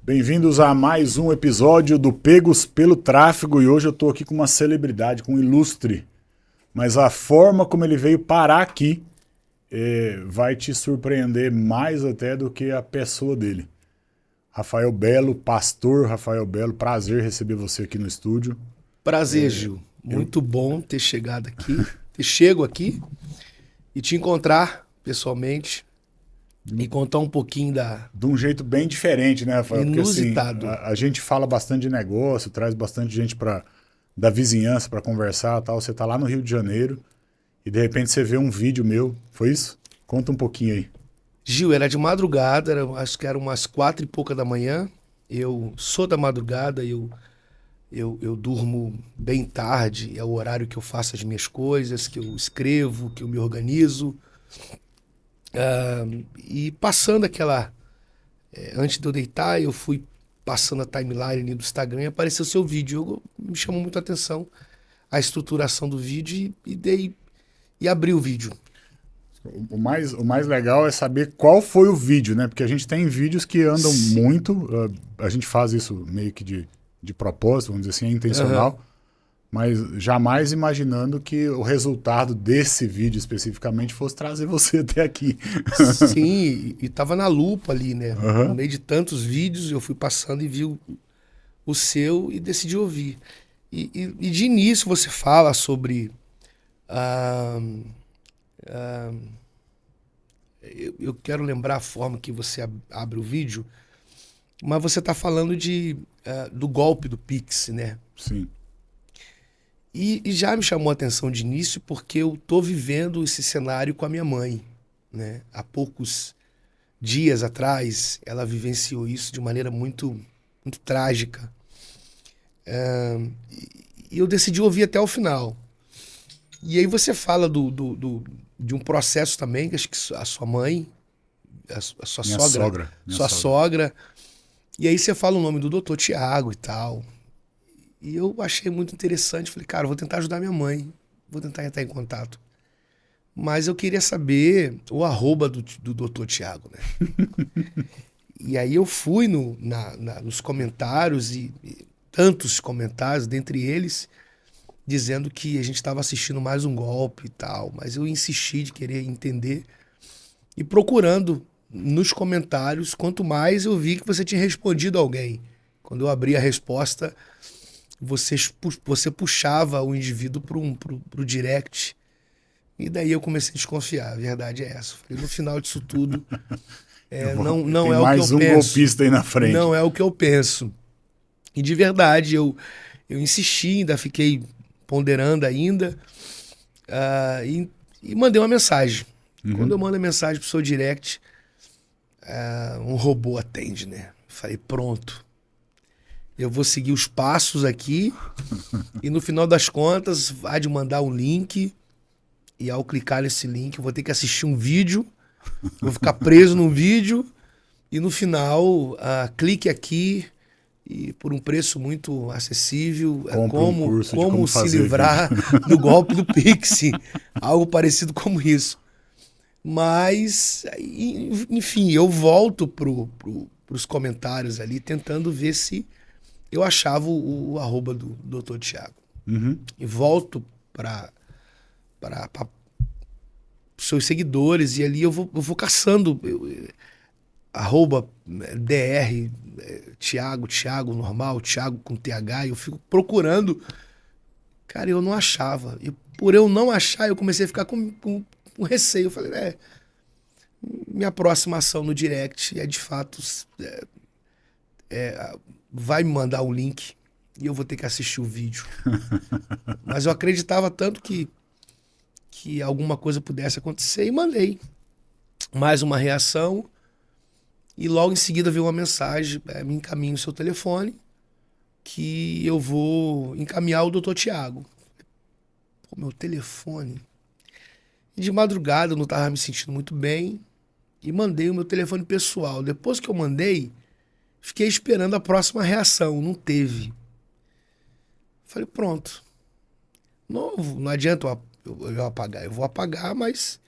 Bem-vindos a mais um episódio do Pegos pelo Tráfego, e hoje eu estou aqui com uma celebridade, com um ilustre. Mas a forma como ele veio parar aqui vai te surpreender mais até do que a pessoa dele. Rafael Belo, pastor Rafael Belo, prazer receber você aqui no estúdio. Prazer, Gil. Muito bom ter chegado aqui, ter chego aqui e te encontrar pessoalmente e contar um pouquinho De um jeito bem diferente, né, Rafael? Inusitado. Porque, assim, a gente fala bastante de negócio, traz bastante gente da vizinhança para conversar e tal. Você tá lá no Rio de Janeiro e de repente você vê um vídeo meu. Foi isso? Conta um pouquinho aí. Gil, era de madrugada, acho que era umas 4 e pouca da manhã. Eu sou da madrugada, eu durmo bem tarde, é o horário que eu faço as minhas coisas, que eu escrevo, que eu me organizo. E passando aquela... antes de eu deitar, eu fui passando a timeline ali do Instagram e apareceu seu vídeo. Me chamou muito a atenção a estruturação do vídeo e abri o vídeo. O mais legal é saber qual foi o vídeo, né? Porque a gente tem vídeos que andam muito, a gente faz isso meio que de propósito, vamos dizer assim, é intencional, mas jamais imaginando que o resultado desse vídeo especificamente fosse trazer você até aqui. Sim, e tava na lupa ali, né? No meio de tantos vídeos, eu fui passando e vi o seu e decidi ouvir. E de início você fala sobre... eu quero lembrar a forma que você abre o vídeo, mas você está falando do golpe do Pix, né? Sim. E já me chamou a atenção de início porque eu tô vivendo esse cenário com a minha mãe, né? Há poucos dias atrás, ela vivenciou isso de maneira muito, muito trágica. E eu decidi ouvir até o final. E aí você fala de um processo também, que acho que a sua mãe, a sua sogra. E aí você fala o nome do Dr. Tiago e tal. E eu achei muito interessante. Falei, cara, eu vou tentar ajudar minha mãe. Vou tentar entrar em contato. Mas eu queria saber o arroba do Dr. Tiago, né? E aí eu fui nos comentários, e tantos comentários, dentre eles, dizendo que a gente estava assistindo mais um golpe e tal. Mas eu insisti de querer entender. E procurando nos comentários, quanto mais eu vi que você tinha respondido a alguém. Quando eu abri a resposta, você puxava o indivíduo pro direct. E daí eu comecei a desconfiar. A verdade é essa. Falei, no final disso tudo, não é o que eu penso. Mais um golpista aí na frente. Não é o que eu penso. E de verdade, eu insisti, ainda fiquei ponderando ainda, e mandei uma mensagem. Quando eu mando a mensagem pro seu direct, um robô atende, né? Falei, pronto. Eu vou seguir os passos aqui e no final das contas vai de mandar um link, e ao clicar nesse link eu vou ter que assistir um vídeo, vou ficar preso num vídeo e no final clique aqui e por um preço muito acessível, como se livrar do golpe do Pix, algo parecido como isso. Mas, enfim, eu volto pros comentários ali tentando ver se eu achava o arroba do Dr. Tiago. E volto para seus seguidores, e ali eu vou caçando arroba DR, Tiago normal, Tiago com TH, e eu fico procurando. Cara, eu não achava. E por eu não achar, eu comecei a ficar com receio. Eu falei, minha próxima ação no direct é de fato... vai me mandar o link e eu vou ter que assistir o vídeo. Mas eu acreditava tanto que alguma coisa pudesse acontecer e mandei. Mais uma reação e logo em seguida veio uma mensagem, me encaminha o seu telefone que eu vou encaminhar o Dr. Tiago. Pô, meu telefone. E de madrugada eu não estava me sentindo muito bem e mandei o meu telefone pessoal. Depois que eu mandei, fiquei esperando a próxima reação, não teve. Falei, pronto. Não adianta eu apagar. Eu vou apagar, mas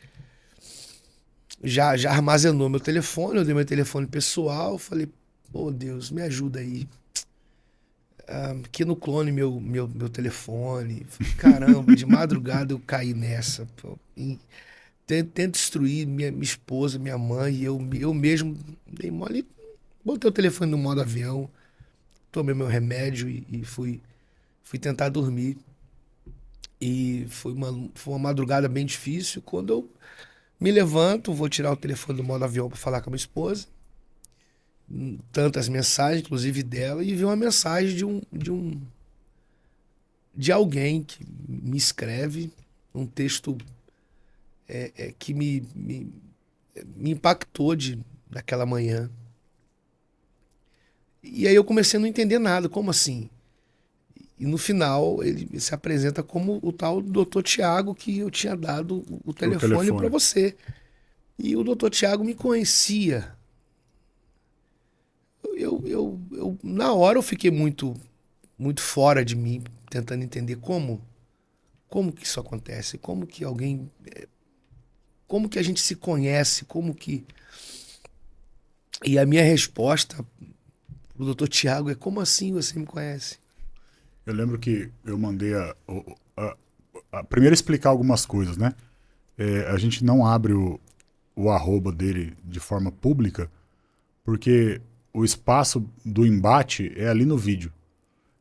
já armazenou meu telefone, eu dei meu telefone pessoal, falei, Pô, Deus, me ajuda aí. Que no clone meu telefone. Caramba, de madrugada eu caí nessa. Pô, tento destruir minha esposa, minha mãe. Eu mesmo dei mole. Botei o telefone no modo avião. Tomei meu remédio e fui tentar dormir. E foi uma madrugada bem difícil. Quando eu me levanto, vou tirar o telefone do modo avião para falar com a minha esposa. Tantas mensagens, inclusive dela, e vi uma mensagem de alguém que me escreve um texto que me impactou daquela manhã. E aí eu comecei a não entender nada, como assim? E no final ele se apresenta como o tal Dr. Tiago que eu tinha dado o telefone para você. E o Dr. Tiago me conhecia. Eu na hora eu fiquei muito fora de mim, tentando entender como que isso acontece, como que a gente se conhece, E a minha resposta pro Dr. Tiago é: como assim você me conhece? Eu lembro que eu mandei primeiro explicar algumas coisas, né? A gente não abre o arroba dele de forma pública, porque o espaço do embate é ali no vídeo.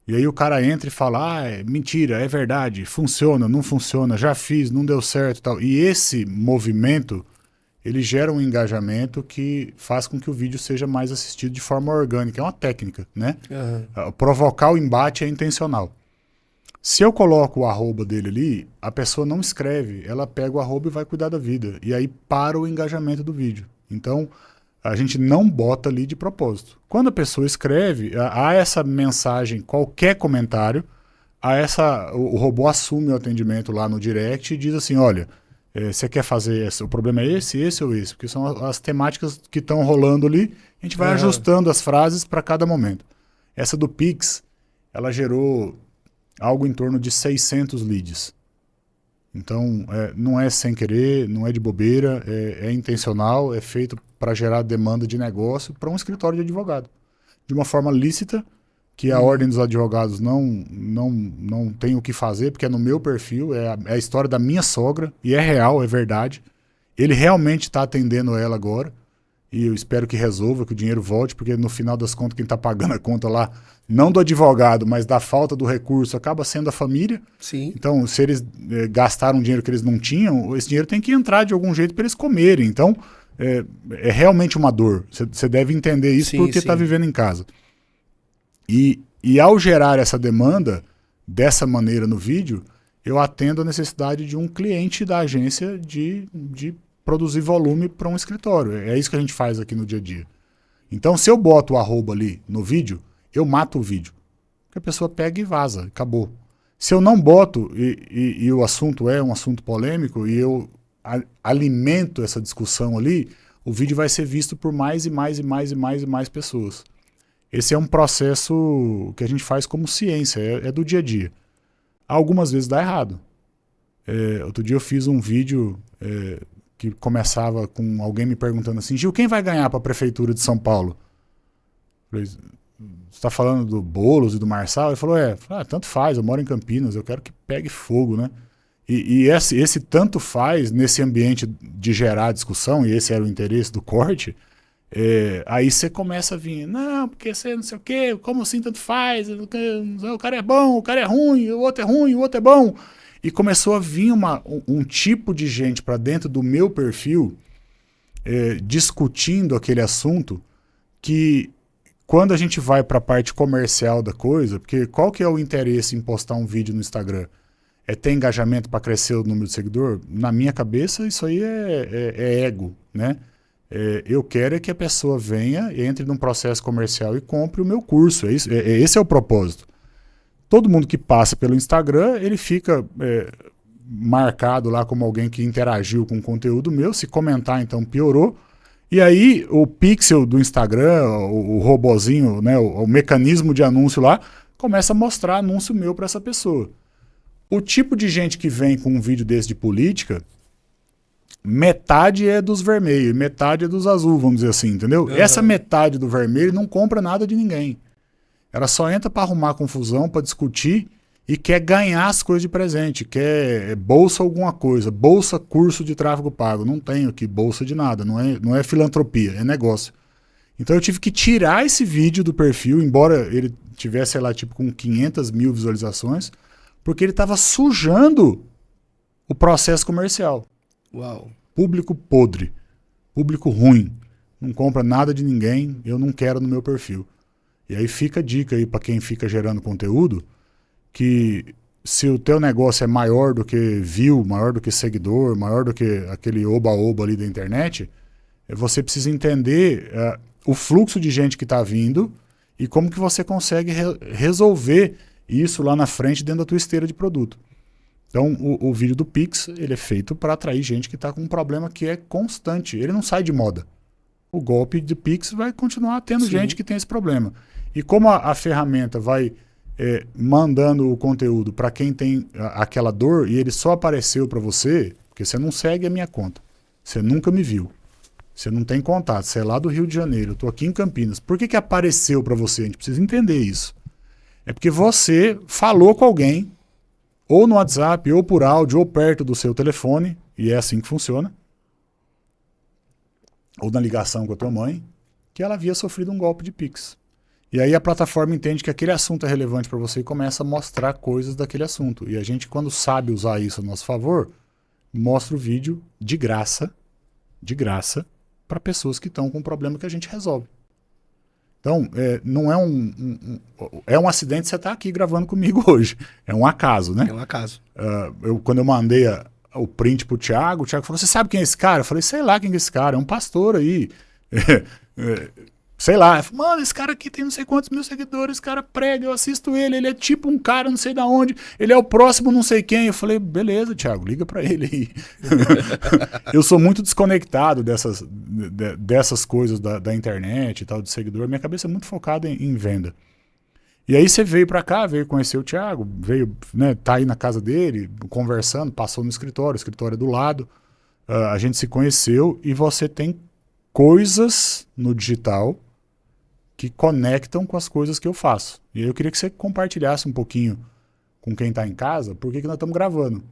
E aí o cara entra e fala: é mentira, é verdade, funciona, não funciona, já fiz, não deu certo e tal. E esse movimento, ele gera um engajamento que faz com que o vídeo seja mais assistido de forma orgânica. É uma técnica, né? Uhum. Provocar o embate é intencional. Se eu coloco o arroba dele ali, a pessoa não escreve, ela pega o arroba e vai cuidar da vida. E aí para o engajamento do vídeo. Então, a gente não bota ali de propósito. Quando a pessoa escreve, há essa mensagem, qualquer comentário, o robô assume o atendimento lá no direct e diz assim: olha, você quer fazer o problema é esse ou esse? Porque são as temáticas que estão rolando ali, a gente vai ajustando as frases para cada momento. Essa do Pix, ela gerou algo em torno de 600 leads. Então, não é sem querer, não é de bobeira, é intencional, é feito para gerar demanda de negócio para um escritório de advogado. De uma forma lícita, que a Ordem dos Advogados não tem o que fazer, porque é no meu perfil, é a história da minha sogra, e é real, é verdade. Ele realmente está atendendo ela agora, e eu espero que resolva, que o dinheiro volte, porque no final das contas, quem está pagando a conta lá, não do advogado, mas da falta do recurso, acaba sendo a família. Sim. Então, se eles gastaram dinheiro que eles não tinham, esse dinheiro tem que entrar de algum jeito para eles comerem. Então, é realmente uma dor. Você deve entender isso, sim, porque está vivendo em casa. E ao gerar essa demanda, dessa maneira no vídeo, eu atendo a necessidade de um cliente da agência de produzir volume para um escritório. É isso que a gente faz aqui no dia a dia. Então, se eu boto o arroba ali no vídeo, eu mato o vídeo. Porque a pessoa pega e vaza, acabou. Se eu não boto, e o assunto é um assunto polêmico, e eu alimento essa discussão ali, o vídeo vai ser visto por mais e mais e mais e mais e mais pessoas. Esse é um processo que a gente faz como ciência, é do dia a dia. Algumas vezes dá errado. Outro dia eu fiz um vídeo que começava com alguém me perguntando assim: Gil, quem vai ganhar para a Prefeitura de São Paulo? Eu falei: você está falando do Boulos e do Marçal? Ele falou: tanto faz, eu moro em Campinas, eu quero que pegue fogo, né? E esse tanto faz, nesse ambiente de gerar discussão, e esse era o interesse do corte, aí você começa a vir: não, porque você não sei o quê, como assim tanto faz, o cara é bom, o cara é ruim, o outro é bom. E começou a vir um tipo de gente para dentro do meu perfil discutindo aquele assunto que, quando a gente vai para a parte comercial da coisa, porque qual que é o interesse em postar um vídeo no Instagram? É ter engajamento para crescer o número de seguidor? Na minha cabeça, isso aí é ego, né? Eu quero que a pessoa venha, entre num processo comercial e compre o meu curso. Esse é o propósito. Todo mundo que passa pelo Instagram, ele fica marcado lá como alguém que interagiu com o conteúdo meu. Se comentar, então piorou. E aí o pixel do Instagram, o robozinho, né, o mecanismo de anúncio lá, começa a mostrar anúncio meu para essa pessoa. O tipo de gente que vem com um vídeo desse de política, metade é dos vermelhos, metade é dos azul, vamos dizer assim, entendeu? Uhum. Essa metade do vermelho não compra nada de ninguém. Ela só entra para arrumar confusão, para discutir e quer ganhar as coisas de presente, quer bolsa alguma coisa, bolsa curso de tráfego pago. Não tenho aqui bolsa de nada, não é filantropia, é negócio. Então eu tive que tirar esse vídeo do perfil, embora ele tivesse, sei lá, tipo com 500 mil visualizações, porque ele estava sujando o processo comercial. Uau. Público podre, público ruim, não compra nada de ninguém, eu não quero no meu perfil. E aí fica a dica aí para quem fica gerando conteúdo, que se o teu negócio é maior do que view, maior do que seguidor, maior do que aquele oba-oba ali da internet, você precisa entender o fluxo de gente que está vindo e como que você consegue resolver isso lá na frente dentro da tua esteira de produto. Então, o vídeo do Pix, ele é feito para atrair gente que está com um problema que é constante. Ele não sai de moda. O golpe de Pix vai continuar tendo gente que tem esse problema. E como a ferramenta vai mandando o conteúdo para quem tem aquela dor e ele só apareceu para você, porque você não segue a minha conta. Você nunca me viu. Você não tem contato. Você é lá do Rio de Janeiro. Eu estou aqui em Campinas. Por que apareceu para você? A gente precisa entender isso. É porque você falou com alguém ou no WhatsApp, ou por áudio, ou perto do seu telefone, e é assim que funciona, ou na ligação com a tua mãe, que ela havia sofrido um golpe de Pix. E aí a plataforma entende que aquele assunto é relevante para você e começa a mostrar coisas daquele assunto. E a gente, quando sabe usar isso a nosso favor, mostra o vídeo de graça, para pessoas que estão com um problema que a gente resolve. Então, não é é um acidente você estar aqui gravando comigo hoje. É um acaso, né? É um acaso. Quando eu mandei o print pro Thiago, o Thiago falou, você sabe quem é esse cara? Eu falei, sei lá quem é esse cara, é um pastor aí. Sei lá. Eu falei, mano, esse cara aqui tem não sei quantos mil seguidores, esse cara prega, eu assisto ele é tipo um cara não sei da onde, ele é o próximo não sei quem. Eu falei, beleza, Thiago, liga pra ele aí. Eu sou muito desconectado dessas coisas da internet e tal, de seguidor. Minha cabeça é muito focada em venda. E aí você veio pra cá, veio conhecer o Thiago, veio, né, tá aí na casa dele, conversando, passou no escritório, o escritório é do lado. A gente se conheceu e você tem coisas no digital que conectam com as coisas que eu faço. E aí eu queria que você compartilhasse um pouquinho com quem está em casa por que nós estamos gravando.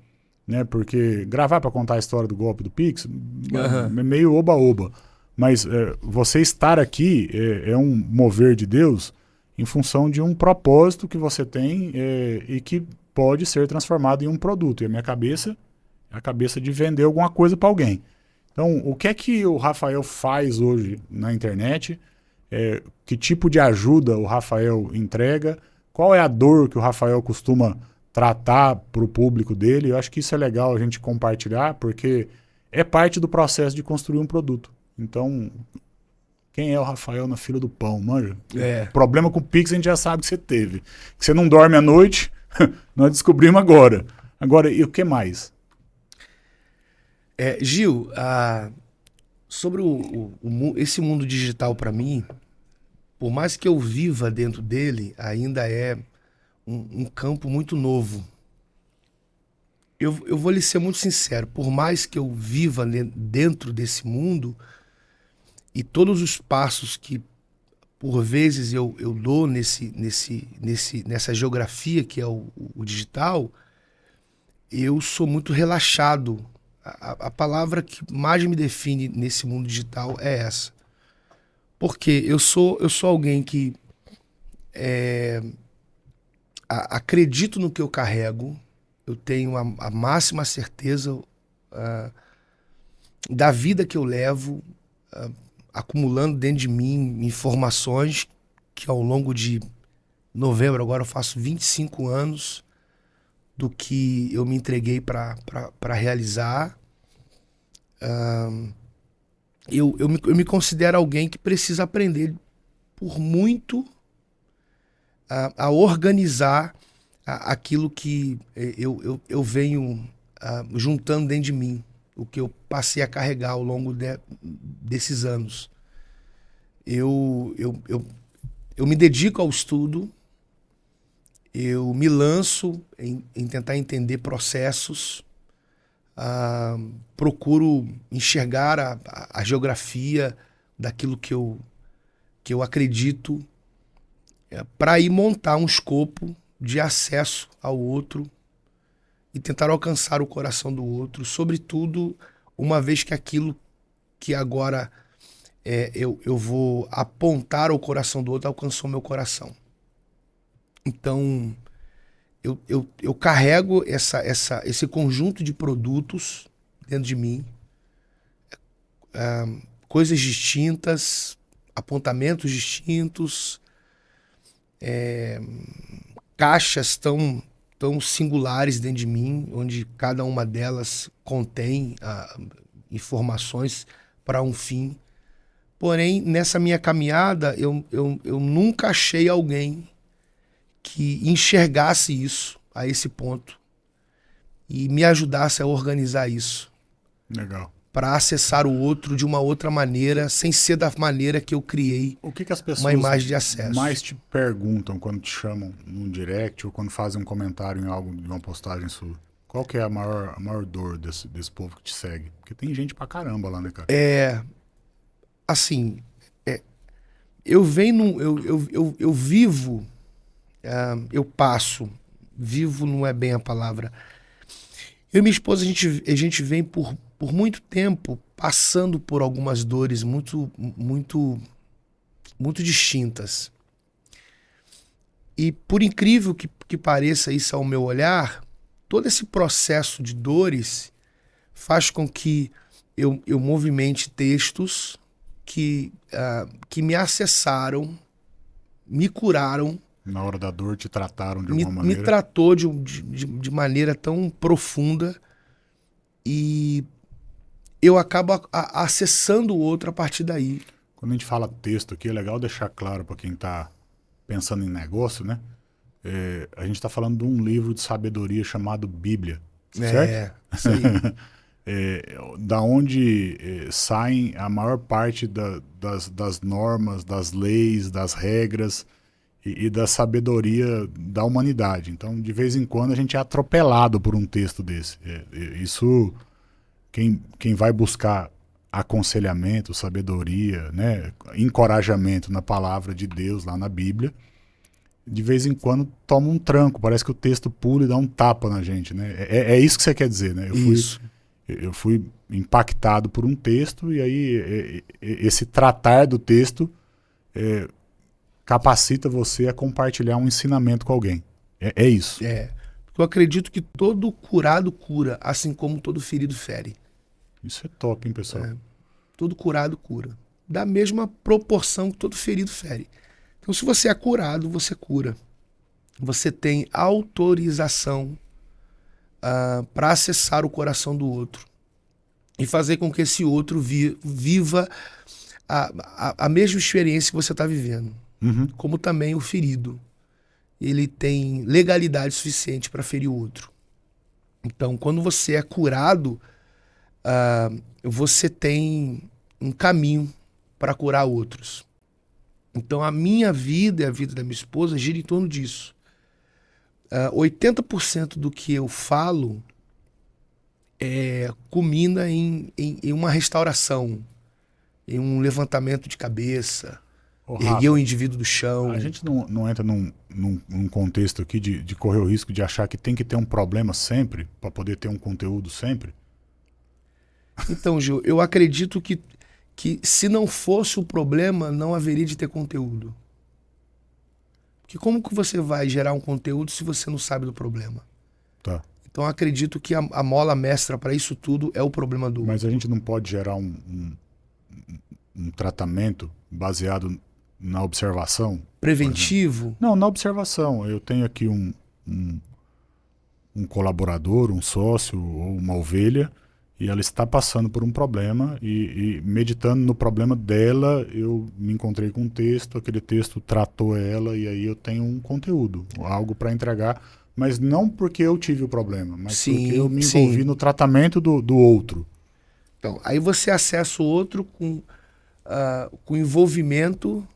Né? Porque gravar para contar a história do golpe do Pix é meio oba-oba. Mas você estar aqui é um mover de Deus em função de um propósito que você tem e que pode ser transformado em um produto. E a minha cabeça é a cabeça de vender alguma coisa para alguém. Então, o que é que o Rafael faz hoje na internet? Que tipo de ajuda o Rafael entrega? Qual é a dor que o Rafael costuma tratar para o público dele? Eu acho que isso é legal a gente compartilhar, porque é parte do processo de construir um produto. Então, quem é o Rafael na fila do pão, manja? O problema com o Pix a gente já sabe que você teve. Que você não dorme à noite, nós descobrimos agora. Agora, e o que mais? Gil, sobre esse mundo digital para mim, por mais que eu viva dentro dele, ainda é um campo muito novo. Eu vou lhe ser muito sincero, por mais que eu viva dentro desse mundo e todos os passos que por vezes eu dou nessa geografia que é o digital, eu sou muito relaxado. A palavra que mais me define nesse mundo digital é essa. Porque eu sou alguém que acredito no que eu carrego, eu tenho a máxima certeza da vida que eu levo, acumulando dentro de mim informações que ao longo de novembro, agora eu faço 25 anos do que eu me entreguei para realizar. Eu me considero alguém que precisa aprender por muito a organizar aquilo que eu venho juntando dentro de mim, o que eu passei a carregar ao longo desses anos. Eu me dedico ao estudo, eu me lanço em tentar entender processos, procuro enxergar a geografia daquilo que eu acredito para ir montar um escopo de acesso ao outro e tentar alcançar o coração do outro, sobretudo uma vez que aquilo que agora eu vou apontar ao coração do outro alcançou meu coração. Então, eu carrego esse conjunto de produtos dentro de mim, coisas distintas, apontamentos distintos, caixas tão singulares dentro de mim, onde cada uma delas contém informações para um fim. Porém, nessa minha caminhada, eu nunca achei alguém que enxergasse isso a esse ponto e me ajudasse a organizar isso. Legal. Para acessar o outro de uma outra maneira, sem ser da maneira que eu criei o que as pessoas uma imagem de acesso. Mais te perguntam quando te chamam num direct ou quando fazem um comentário em algo de uma postagem sua? Qual que é a maior dor desse povo que te segue? Porque tem gente pra caramba lá, né, cara? Assim, eu venho, eu vivo, eu passo, vivo não é bem a palavra. Eu e minha esposa, a gente vem por muito tempo passando por algumas dores muito distintas. E por incrível que pareça isso ao meu olhar, todo esse processo de dores faz com que eu movimente textos que me acessaram, me curaram. Na hora da dor te trataram de alguma maneira? Me tratou de maneira tão profunda e eu acabo acessando o outro a partir daí. Quando a gente fala texto aqui, é legal deixar claro para quem está pensando em negócio, né? A gente está falando de um livro de sabedoria chamado Bíblia, certo? Isso aí. Da onde saem a maior parte das normas, das leis, das regras e da sabedoria da humanidade. Então, de vez em quando, a gente é atropelado por um texto desse. Isso, quem vai buscar aconselhamento, sabedoria, né, encorajamento na palavra de Deus, lá na Bíblia, de vez em quando toma um tranco. Parece que o texto pula e dá um tapa na gente, né? É isso que você quer dizer, né? Eu fui impactado por um texto e aí esse tratar do texto capacita você a compartilhar um ensinamento com alguém. É isso. Eu acredito que todo curado cura, assim como todo ferido fere. Isso é top, hein, pessoal? Todo curado cura. Da mesma proporção que todo ferido fere. Então, se você é curado, você cura. Você tem autorização para acessar o coração do outro e fazer com que esse outro viva a mesma experiência que você está vivendo. Uhum. Como também o ferido. Ele tem legalidade suficiente para ferir o outro. Então, quando você é curado, você tem um caminho para curar outros. Então, a minha vida e a vida da minha esposa gira em torno disso. 80% do que eu falo culmina em uma restauração, em um levantamento de cabeça, erguer o indivíduo do chão. A gente não entra num contexto aqui de correr o risco de achar que tem que ter um problema sempre para poder ter um conteúdo sempre? Então, Gil, eu acredito que se não fosse o problema, não haveria de ter conteúdo. Porque como que você vai gerar um conteúdo se você não sabe do problema? Tá. Então, eu acredito que a mola mestra para isso tudo é o problema do outro. Mas a gente não pode gerar um tratamento baseado na observação? Preventivo? Não, na observação. Eu tenho aqui um colaborador, um sócio ou uma ovelha, e ela está passando por um problema e meditando no problema dela, eu me encontrei com um texto, aquele texto tratou ela e aí eu tenho um conteúdo, algo para entregar, mas não porque eu tive o problema, mas porque eu me envolvi no tratamento do outro. Então, aí você acessa o outro com envolvimento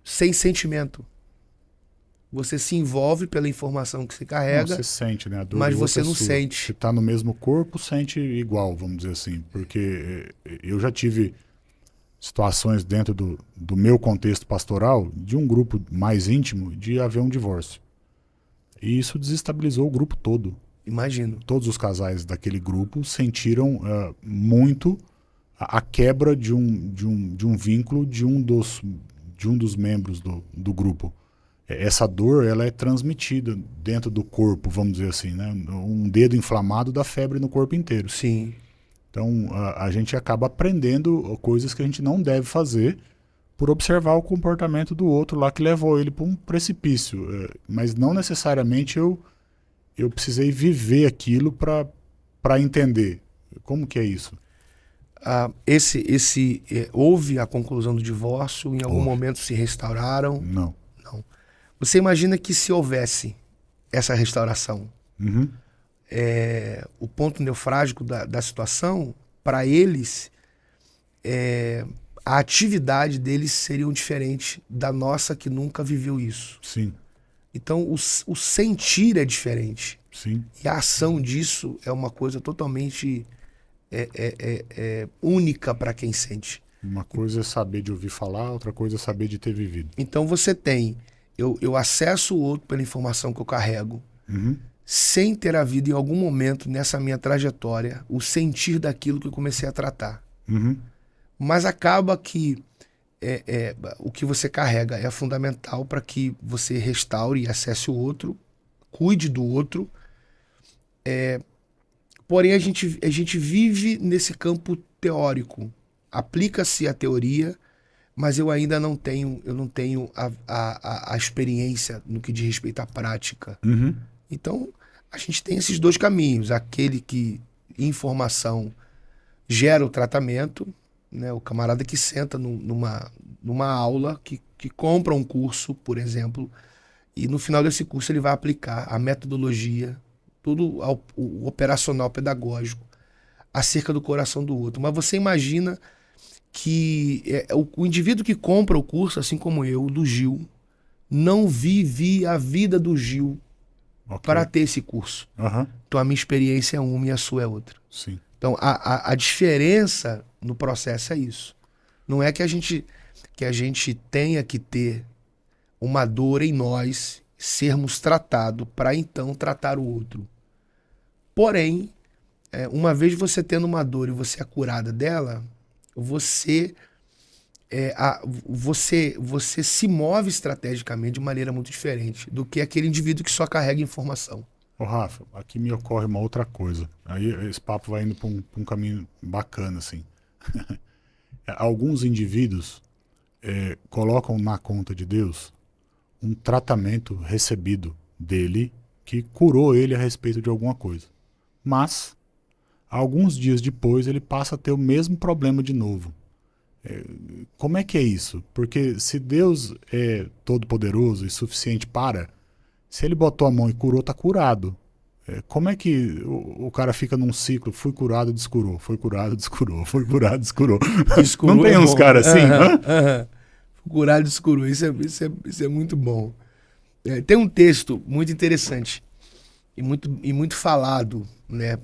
sem sentimento. Você se envolve pela informação que você carrega. Você sente, né? A dor mas do outro você é não sua. sente. Se tá no mesmo corpo, sente igual, vamos dizer assim. Porque eu já tive situações dentro do meu contexto pastoral, de um grupo mais íntimo, de haver um divórcio. E isso desestabilizou o grupo todo. Imagino. Todos os casais daquele grupo sentiram muito a quebra de um vínculo de um dos membros do grupo. Essa dor, ela é transmitida dentro do corpo, vamos dizer assim, né? Um dedo inflamado dá febre no corpo inteiro. Sim. Então, a gente acaba aprendendo coisas que a gente não deve fazer por observar o comportamento do outro lá que levou ele para um precipício. Mas não necessariamente eu precisei viver aquilo para entender. Como que é isso? Houve a conclusão do divórcio, em algum momento se restauraram? Não. Você imagina que se houvesse essa restauração, o ponto neofrágico da situação, para eles, a atividade deles seria diferente da nossa que nunca viveu isso. Sim. Então, o sentir é diferente. Sim. E a ação disso é uma coisa totalmente única para quem sente. Uma coisa é saber de ouvir falar, outra coisa é saber de ter vivido. Então você tem, eu acesso o outro pela informação que eu carrego, sem ter havido em algum momento nessa minha trajetória o sentir daquilo que eu comecei a tratar. Mas acaba que o que você carrega é fundamental para que você restaure e acesse o outro, cuide do outro. Porém, a gente vive nesse campo teórico. Aplica-se a teoria, mas eu ainda não tenho a experiência no que diz respeito à prática. Então, a gente tem esses dois caminhos. Aquele que informação gera o tratamento, né? O camarada que senta numa aula, que compra um curso, por exemplo, e no final desse curso ele vai aplicar a metodologia, tudo o operacional pedagógico acerca do coração do outro. Mas você imagina que o indivíduo que compra o curso, assim como eu, do Gil, não vive a vida do Gil para ter esse curso. Então a minha experiência é uma e a sua é outra. Sim. Então a diferença no processo é isso. Não é que a gente tenha que ter uma dor em nós, sermos tratados para então tratar o outro. Porém, uma vez você tendo uma dor e você é curada dela, você se move estrategicamente de maneira muito diferente do que aquele indivíduo que só carrega informação. Ô Rafa, aqui me ocorre uma outra coisa. Aí esse papo vai indo para um caminho bacana, assim. Alguns indivíduos colocam na conta de Deus um tratamento recebido dele que curou ele a respeito de alguma coisa. Mas, alguns dias depois, ele passa a ter o mesmo problema de novo. Como é que é isso? Porque se Deus é todo-poderoso e suficiente se ele botou a mão e curou, tá curado. Como é que o cara fica num ciclo, fui curado, descurou, foi curado, descurou, foi curado, descurou? Não tem uns caras assim? Fui curado, descurou, isso é muito bom. Tem um texto muito interessante e muito falado, né?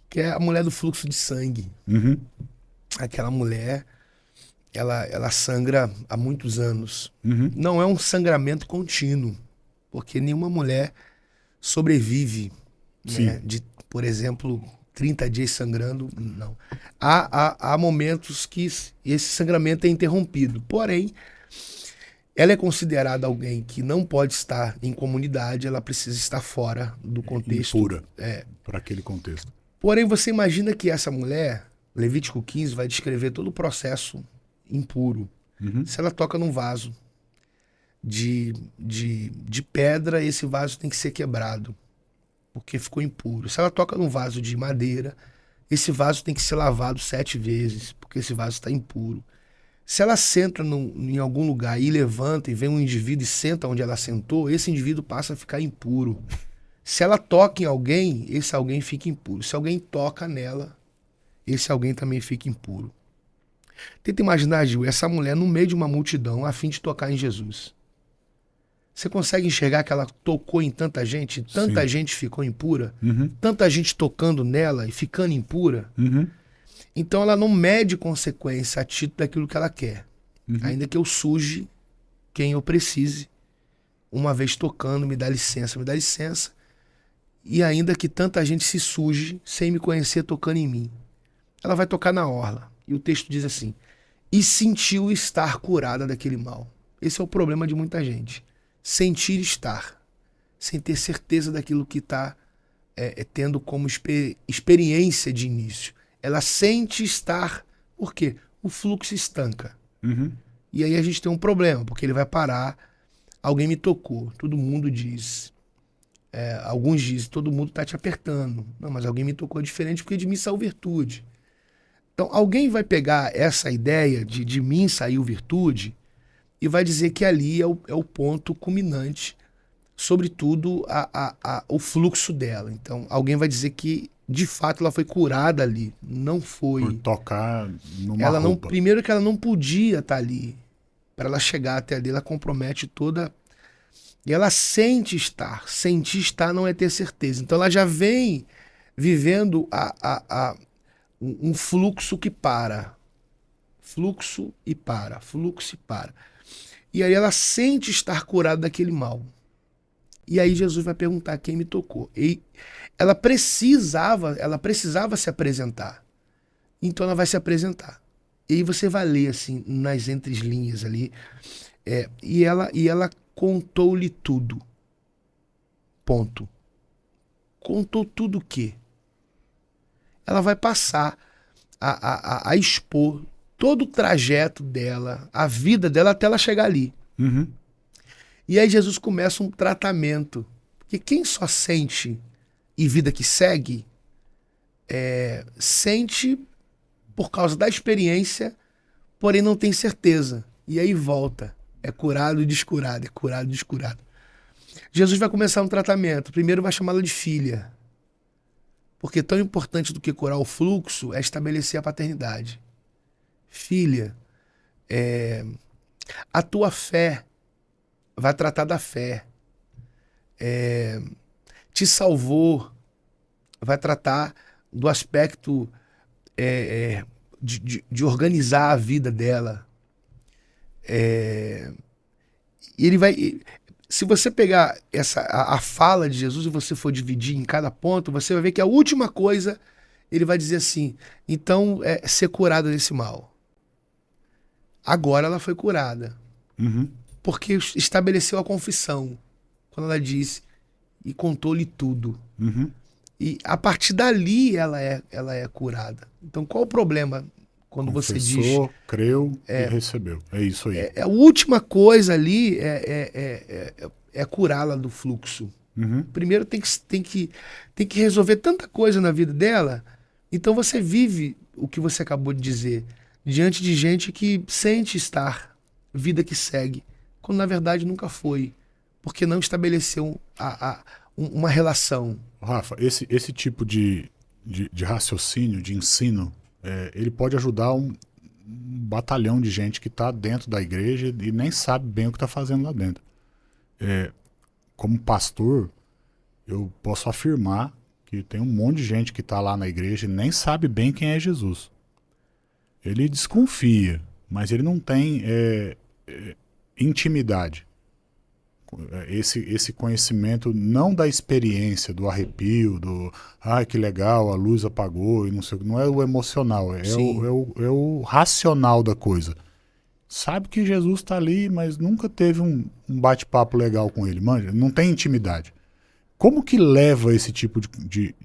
Que é a mulher do fluxo de sangue. Aquela mulher, ela sangra há muitos anos. Não é um sangramento contínuo, porque nenhuma mulher sobrevive, né, de, por exemplo, 30 dias sangrando, não. Há momentos que esse sangramento é interrompido, porém, ela é considerada alguém que não pode estar em comunidade, ela precisa estar fora do contexto. Impura, para aquele contexto. Porém, você imagina que essa mulher, Levítico 15, vai descrever todo o processo impuro. Se ela toca num vaso de pedra, esse vaso tem que ser quebrado, porque ficou impuro. Se ela toca num vaso de madeira, esse vaso tem que ser lavado 7 vezes, porque esse vaso está impuro. Se ela senta em algum lugar e levanta e vem um indivíduo e senta onde ela sentou, esse indivíduo passa a ficar impuro. Se ela toca em alguém, esse alguém fica impuro. Se alguém toca nela, esse alguém também fica impuro. Tenta imaginar, Gil, essa mulher no meio de uma multidão a fim de tocar em Jesus. Você consegue enxergar que ela tocou em tanta gente, tanta gente ficou impura, tanta gente tocando nela e ficando impura? Então ela não mede consequência a título daquilo que ela quer. Ainda que eu suje quem eu precise, uma vez tocando, me dá licença. E ainda que tanta gente se suje sem me conhecer tocando em mim. Ela vai tocar na orla. E o texto diz assim: e sentiu estar curada daquele mal. Esse é o problema de muita gente. Sentir estar, sem ter certeza daquilo que está tendo como experiência de início. Ela sente estar, por quê? O fluxo estanca. E aí a gente tem um problema, porque ele vai parar. Alguém me tocou, todo mundo diz. Alguns dizem, todo mundo está te apertando. Não, mas alguém me tocou diferente porque de mim saiu virtude. Então alguém vai pegar essa ideia de mim saiu virtude e vai dizer que ali é o ponto culminante, sobretudo o fluxo dela. Então alguém vai dizer que de fato ela foi curada ali, não foi. Por tocar numa ela não, roupa. primeiro que ela não podia estar ali. Para ela chegar até ali, ela compromete toda. E ela sente estar. Sentir estar não é ter certeza. Então ela já vem vivendo um fluxo que para. Fluxo e para. Fluxo e para. E aí ela sente estar curada daquele mal. E aí Jesus vai perguntar quem me tocou. E ela precisava se apresentar. Então ela vai se apresentar. E aí você vai ler assim, nas entrelinhas ali. E ela contou-lhe tudo. Ponto. Contou tudo o quê? Ela vai passar a expor todo o trajeto dela, a vida dela até ela chegar ali. E aí Jesus começa um tratamento. Porque quem só sente e vida que segue, sente por causa da experiência, porém não tem certeza. E aí volta. É curado e descurado, é curado e descurado. Jesus vai começar um tratamento. Primeiro vai chamá-la de filha. Porque tão importante do que curar o fluxo é estabelecer a paternidade. Filha, a tua fé vai tratar da fé. Te salvou, vai tratar do aspecto de organizar a vida dela. E ele vai. Se você pegar a fala de Jesus e você for dividir em cada ponto, você vai ver que a última coisa ele vai dizer assim: então ser curada desse mal. Agora ela foi curada. Porque estabeleceu a confissão. Quando ela disse e contou-lhe tudo. E a partir dali ela é curada. Então qual o problema? Quando Confessou, você diz... creu e recebeu. É isso aí. A última coisa ali é curá-la do fluxo. Primeiro tem que resolver tanta coisa na vida dela. Então você vive o que você acabou de dizer diante de gente que sente estar, vida que segue, quando na verdade nunca foi, porque não estabeleceu uma relação. Rafa, esse tipo de raciocínio, de ensino, ele pode ajudar um batalhão de gente que está dentro da igreja e nem sabe bem o que está fazendo lá dentro. Como pastor, eu posso afirmar que tem um monte de gente que está lá na igreja e nem sabe bem quem é Jesus. Ele desconfia, mas ele não tem intimidade. Esse conhecimento não da experiência, do arrepio, do que legal, a luz apagou, e não sei, não é o emocional, é o racional da coisa. Sabe que Jesus está ali, mas nunca teve um bate-papo legal com ele, manja, não tem intimidade. Como que leva esse tipo de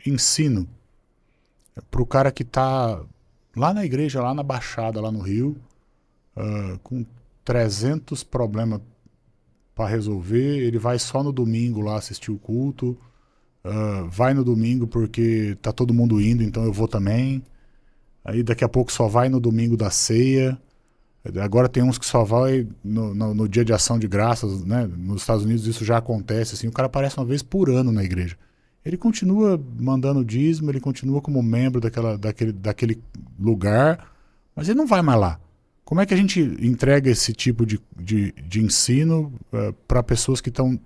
ensino para o cara que está lá na igreja, lá na Baixada, lá no Rio, com 300 problemas para resolver, ele vai só no domingo lá assistir o culto, vai no domingo porque tá todo mundo indo, então eu vou também. Aí daqui a pouco só vai no domingo da ceia. Agora tem uns que só vai no dia de ação de graças, né? Nos Estados Unidos isso já acontece, assim, o cara aparece uma vez por ano na igreja. Ele continua mandando dízimo, ele continua como membro daquele lugar, mas ele não vai mais lá. Como é que a gente entrega esse tipo de ensino para pessoas que estão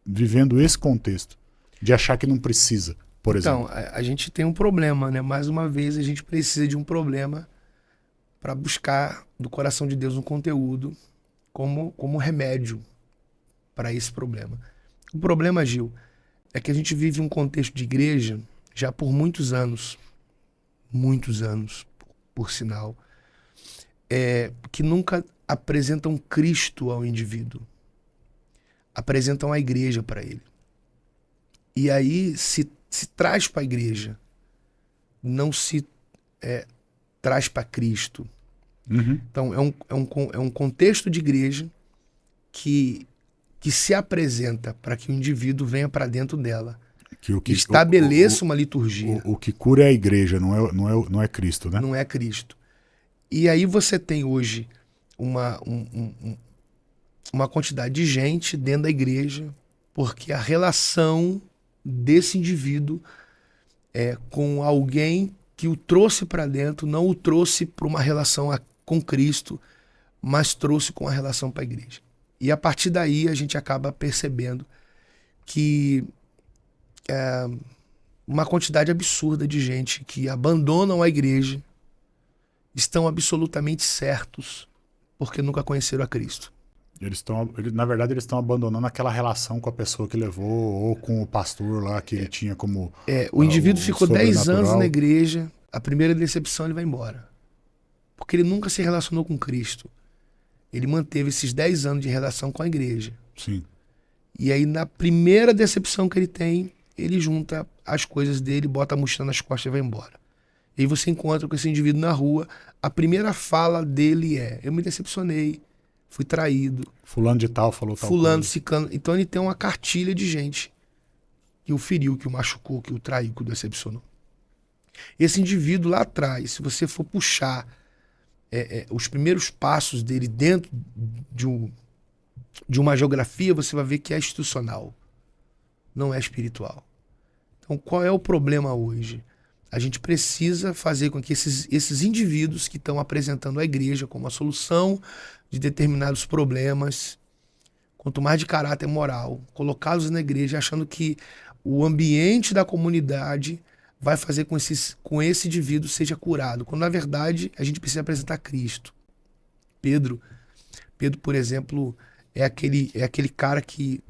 vivendo esse contexto, de achar que não precisa, por exemplo? Então, a gente tem um problema, né? Mais uma vez, a gente precisa de um problema para buscar do coração de Deus um conteúdo como remédio para esse problema. O problema, Gil, é que a gente vive um contexto de igreja já por muitos anos, por sinal, que nunca apresentam Cristo ao indivíduo. Apresentam a igreja para ele. E aí se traz para a igreja, não se traz para Cristo. Uhum. Então é um contexto de igreja que se apresenta para que o indivíduo venha para dentro dela. Que estabeleça uma liturgia. O que cura é a igreja, não é Cristo, né? Não é Cristo. E aí você tem hoje uma quantidade de gente dentro da igreja, porque a relação desse indivíduo com alguém que o trouxe para dentro, não o trouxe para uma relação com Cristo, mas trouxe com a relação para a igreja. E a partir daí a gente acaba percebendo que uma quantidade absurda de gente que abandonam a igreja estão absolutamente certos porque nunca conheceram a Cristo. Na verdade, eles estão abandonando aquela relação com a pessoa que levou, ou com o pastor lá que ele tinha como... O indivíduo ficou 10 anos na igreja, a primeira decepção ele vai embora. Porque ele nunca se relacionou com Cristo. Ele manteve esses 10 anos de relação com a igreja. Sim. E aí, na primeira decepção que ele tem, ele junta as coisas dele, bota a mochila nas costas e vai embora. E aí você encontra com esse indivíduo na rua, a primeira fala dele eu me decepcionei, fui traído. Fulano de tal falou tal Fulano, coisa. ciclano. Então ele tem uma cartilha de gente que o feriu, que o machucou, que o traiu, que o decepcionou. Esse indivíduo lá atrás, se você for puxar os primeiros passos dele dentro de uma geografia, você vai ver que é institucional, não é espiritual. Então qual é o problema hoje? A gente precisa fazer com que esses indivíduos que estão apresentando a igreja como a solução de determinados problemas, quanto mais de caráter moral, colocá-los na igreja achando que o ambiente da comunidade vai fazer com esse indivíduo seja curado, quando na verdade a gente precisa apresentar Cristo. Pedro, por exemplo, é aquele cara que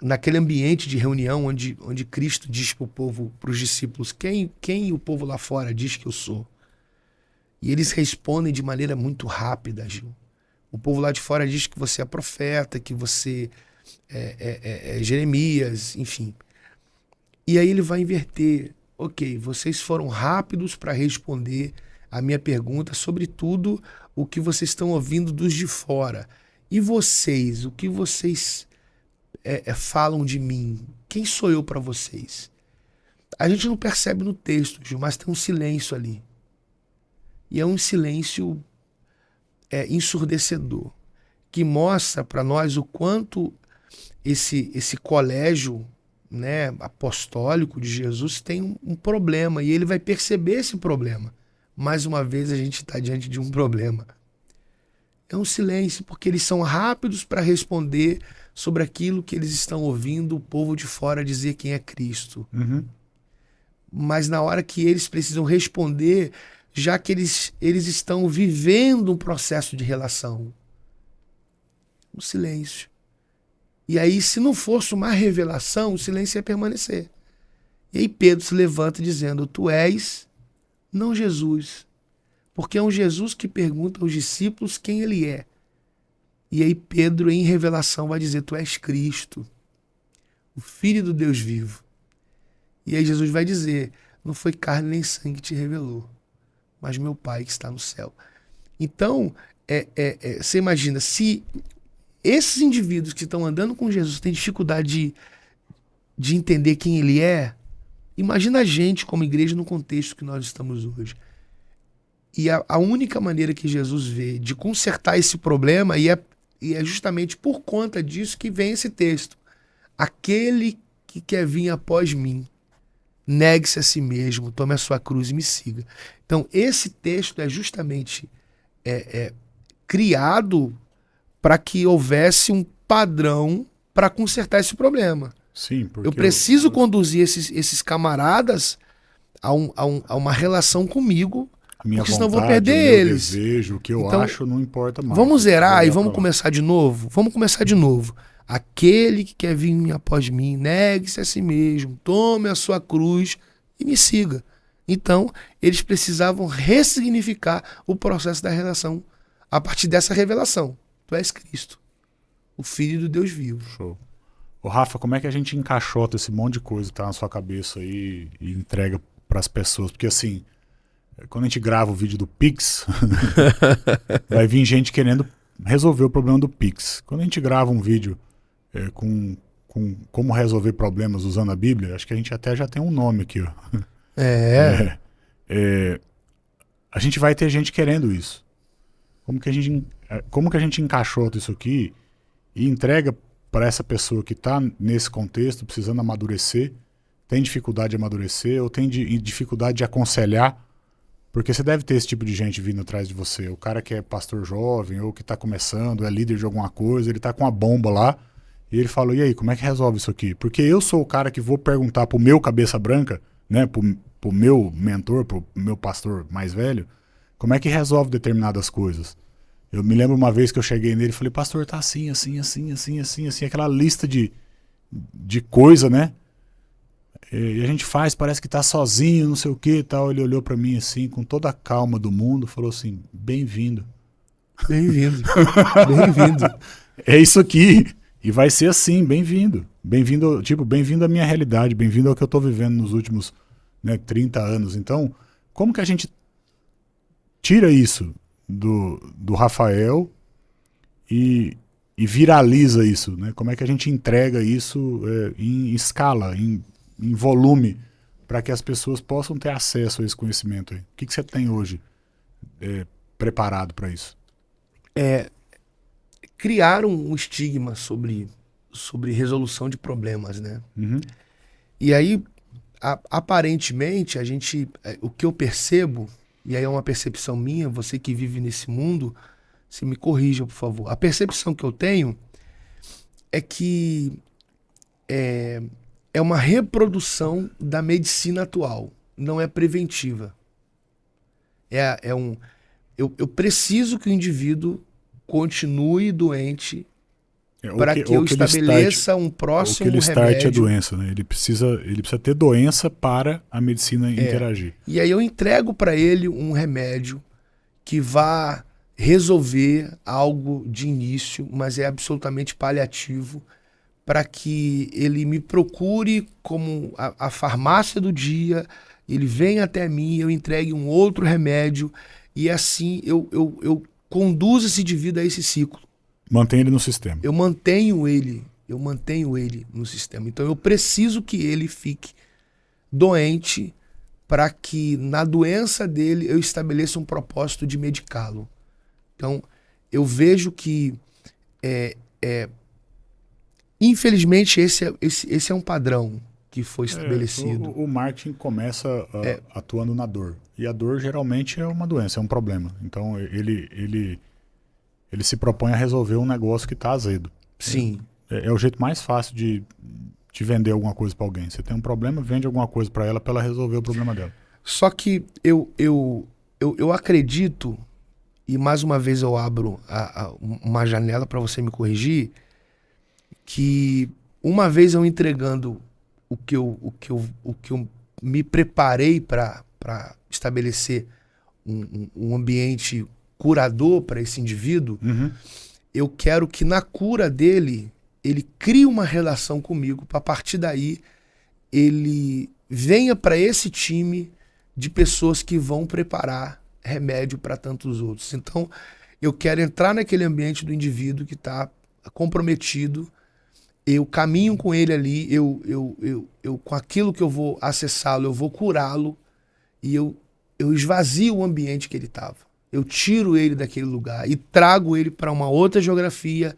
naquele ambiente de reunião onde Cristo diz para o povo, para os discípulos, quem o povo lá fora diz que eu sou? E eles respondem de maneira muito rápida, Gil. O povo lá de fora diz que você é profeta, que você é Jeremias, enfim. E aí ele vai inverter. Ok, vocês foram rápidos para responder a minha pergunta sobre tudo o que vocês estão ouvindo dos de fora. E vocês, o que vocês falam de mim? Quem sou eu para vocês? A gente não percebe no texto, Gil, mas tem um silêncio ali. E é um silêncio ensurdecedor, que mostra para nós o quanto esse colégio, né, apostólico de Jesus tem um problema, e ele vai perceber esse problema. Mais uma vez a gente está diante de um problema. É um silêncio, porque eles são rápidos para responder sobre aquilo que eles estão ouvindo o povo de fora dizer quem é Cristo. Uhum. Mas na hora que eles precisam responder, já que eles estão vivendo um processo de relação, um silêncio. E aí, se não fosse uma revelação, o silêncio ia permanecer. E aí Pedro se levanta dizendo, tu és não Jesus, porque é um Jesus que pergunta aos discípulos quem ele é. E aí Pedro, em revelação, vai dizer, tu és Cristo, o Filho do Deus vivo. E aí Jesus vai dizer, não foi carne nem sangue que te revelou, mas meu Pai que está no céu. Então, você imagina, se esses indivíduos que estão andando com Jesus têm dificuldade de entender quem ele é, imagina a gente como igreja no contexto que nós estamos hoje. E a única maneira que Jesus vê de consertar esse problema, e é justamente por conta disso que vem esse texto. Aquele que quer vir após mim, negue-se a si mesmo, tome a sua cruz e me siga. Então, esse texto é justamente criado para que houvesse um padrão para consertar esse problema. Sim, porque eu preciso conduzir esses camaradas a uma relação comigo, a minha porque vontade, senão eu vou perder eles. Desejo, o que eu então, acho não importa mais. Vamos zerar e vamos começar de novo? Vamos começar de novo. Aquele que quer vir após mim, negue-se a si mesmo, tome a sua cruz e me siga. Então, eles precisavam ressignificar o processo da relação a partir dessa revelação. Tu és Cristo, o Filho do Deus vivo. Show. Ô Rafa, como é que a gente encaixota esse monte de coisa que tá na sua cabeça aí e entrega pras pessoas? Porque assim, quando a gente grava o vídeo do Pix, vai vir gente querendo resolver o problema do Pix. Quando a gente grava um vídeo com como resolver problemas usando a Bíblia, acho que a gente até já tem um nome aqui, ó. A gente vai ter gente querendo isso. Como que a gente encaixota isso aqui e entrega para essa pessoa que está nesse contexto, precisando amadurecer, tem dificuldade de amadurecer ou tem dificuldade de aconselhar, porque você deve ter esse tipo de gente vindo atrás de você. O cara que é pastor jovem ou que está começando, é líder de alguma coisa, ele está com uma bomba lá e ele fala, e aí, como é que resolve isso aqui? Porque eu sou o cara que vou perguntar pro meu cabeça branca, né, pro meu mentor, pro meu pastor mais velho, como é que resolve determinadas coisas. Eu me lembro uma vez que eu cheguei nele e falei, pastor, tá assim, aquela lista de coisa, né? E a gente faz, parece que tá sozinho, não sei o que e tal. Ele olhou pra mim assim, com toda a calma do mundo, falou assim, bem-vindo. Bem-vindo. Bem-vindo. É isso aqui. E vai ser assim, bem-vindo. Bem-vindo, tipo, bem-vindo à minha realidade, bem-vindo ao que eu tô vivendo nos últimos 30 anos. Então, como que a gente tira isso do Rafael e viraliza isso, né? Como é que a gente entrega isso em escala, em volume, para que as pessoas possam ter acesso a esse conhecimento aí? O que você tem hoje preparado para isso? Criaram um estigma sobre resolução de problemas, né? Uhum. E aí, aparentemente, o que eu percebo, e aí é uma percepção minha, você que vive nesse mundo, se me corrija, por favor. A percepção que eu tenho é que é uma reprodução da medicina atual, não é preventiva. Eu preciso que o indivíduo continue doente para que eu estabeleça um próximo remédio. Ou que ele starte a doença, né? Ele precisa ter doença para a medicina interagir. E aí eu entrego para ele um remédio que vá resolver algo de início, mas é absolutamente paliativo, para que ele me procure como a farmácia do dia, ele venha até mim, eu entregue um outro remédio e assim eu conduzo esse indivíduo a esse ciclo. Mantém ele no sistema. Eu mantenho ele no sistema. Então eu preciso que ele fique doente para que na doença dele eu estabeleça um propósito de medicá-lo. Então eu vejo que infelizmente esse é um padrão que foi estabelecido. O marketing começa atuando na dor. E a dor geralmente é uma doença, é um problema. Então ele se propõe a resolver um negócio que está azedo. Sim. É o jeito mais fácil de vender alguma coisa para alguém. Você tem um problema, vende alguma coisa para ela resolver o problema dela. Só que eu acredito, e mais uma vez eu abro uma janela para você me corrigir, que uma vez eu entregando o que eu me preparei para estabelecer um ambiente curador para esse indivíduo, eu quero que na cura dele, ele crie uma relação comigo, para a partir daí ele venha para esse time de pessoas que vão preparar remédio para tantos outros. Então, eu quero entrar naquele ambiente do indivíduo que está comprometido, eu caminho com ele ali, eu com aquilo que eu vou acessá-lo, eu vou curá-lo, e eu esvazio o ambiente que ele estava. Eu tiro ele daquele lugar e trago ele para uma outra geografia,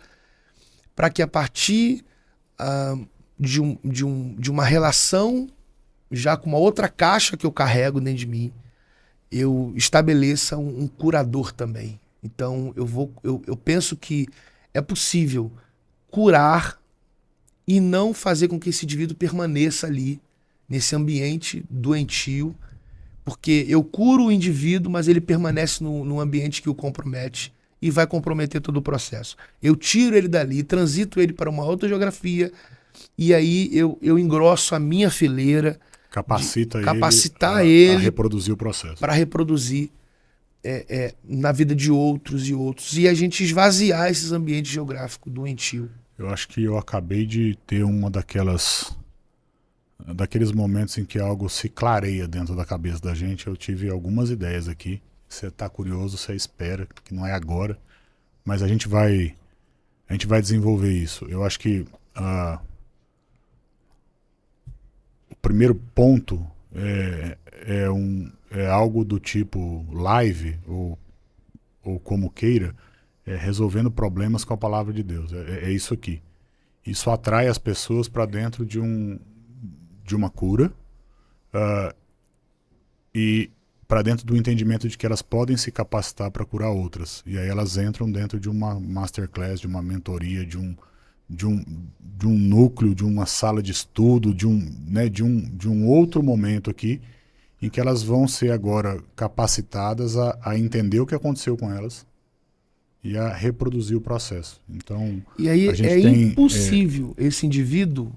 para que a partir de uma relação já com uma outra caixa que eu carrego dentro de mim, eu estabeleça um curador também. Então eu penso que é possível curar e não fazer com que esse indivíduo permaneça ali, nesse ambiente doentio, porque eu curo o indivíduo, mas ele permanece num ambiente que o compromete e vai comprometer todo o processo. Eu tiro ele dali, transito ele para uma outra geografia, e aí eu engrosso a minha fileira, capacitar ele a reproduzir o processo. Para reproduzir na vida de outros e outros. E a gente esvaziar esses ambientes geográficos doentio. Eu acho que eu acabei de ter uma daqueles momentos em que algo se clareia dentro da cabeça da gente. Eu tive algumas ideias aqui. Você está curioso, você espera, que não é agora. Mas a gente vai desenvolver isso. Eu acho que o primeiro ponto é algo do tipo live, ou como queira, resolvendo problemas com a palavra de Deus. É isso aqui. Isso atrai as pessoas para dentro de uma cura e para dentro do entendimento de que elas podem se capacitar para curar outras. E aí elas entram dentro de uma masterclass, de uma mentoria, de um núcleo, de uma sala de estudo, de um outro momento aqui, em que elas vão ser agora capacitadas a entender o que aconteceu com elas e a reproduzir o processo. Então, e aí impossível esse indivíduo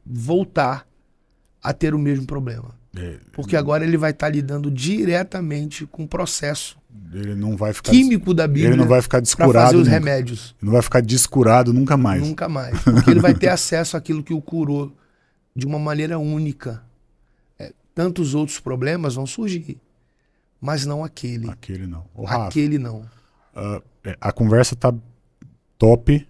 voltar a ter o mesmo problema. Porque agora ele vai estar lidando diretamente com o processo químico da Bíblia. Ele não vai ficar descurado para fazer os nunca. Remédios. Ele não vai ficar descurado nunca mais. Nunca mais. Porque ele vai ter acesso àquilo que o curou de uma maneira única. Tantos outros problemas vão surgir, mas não aquele. Aquele não. Aquele não. A conversa tá top.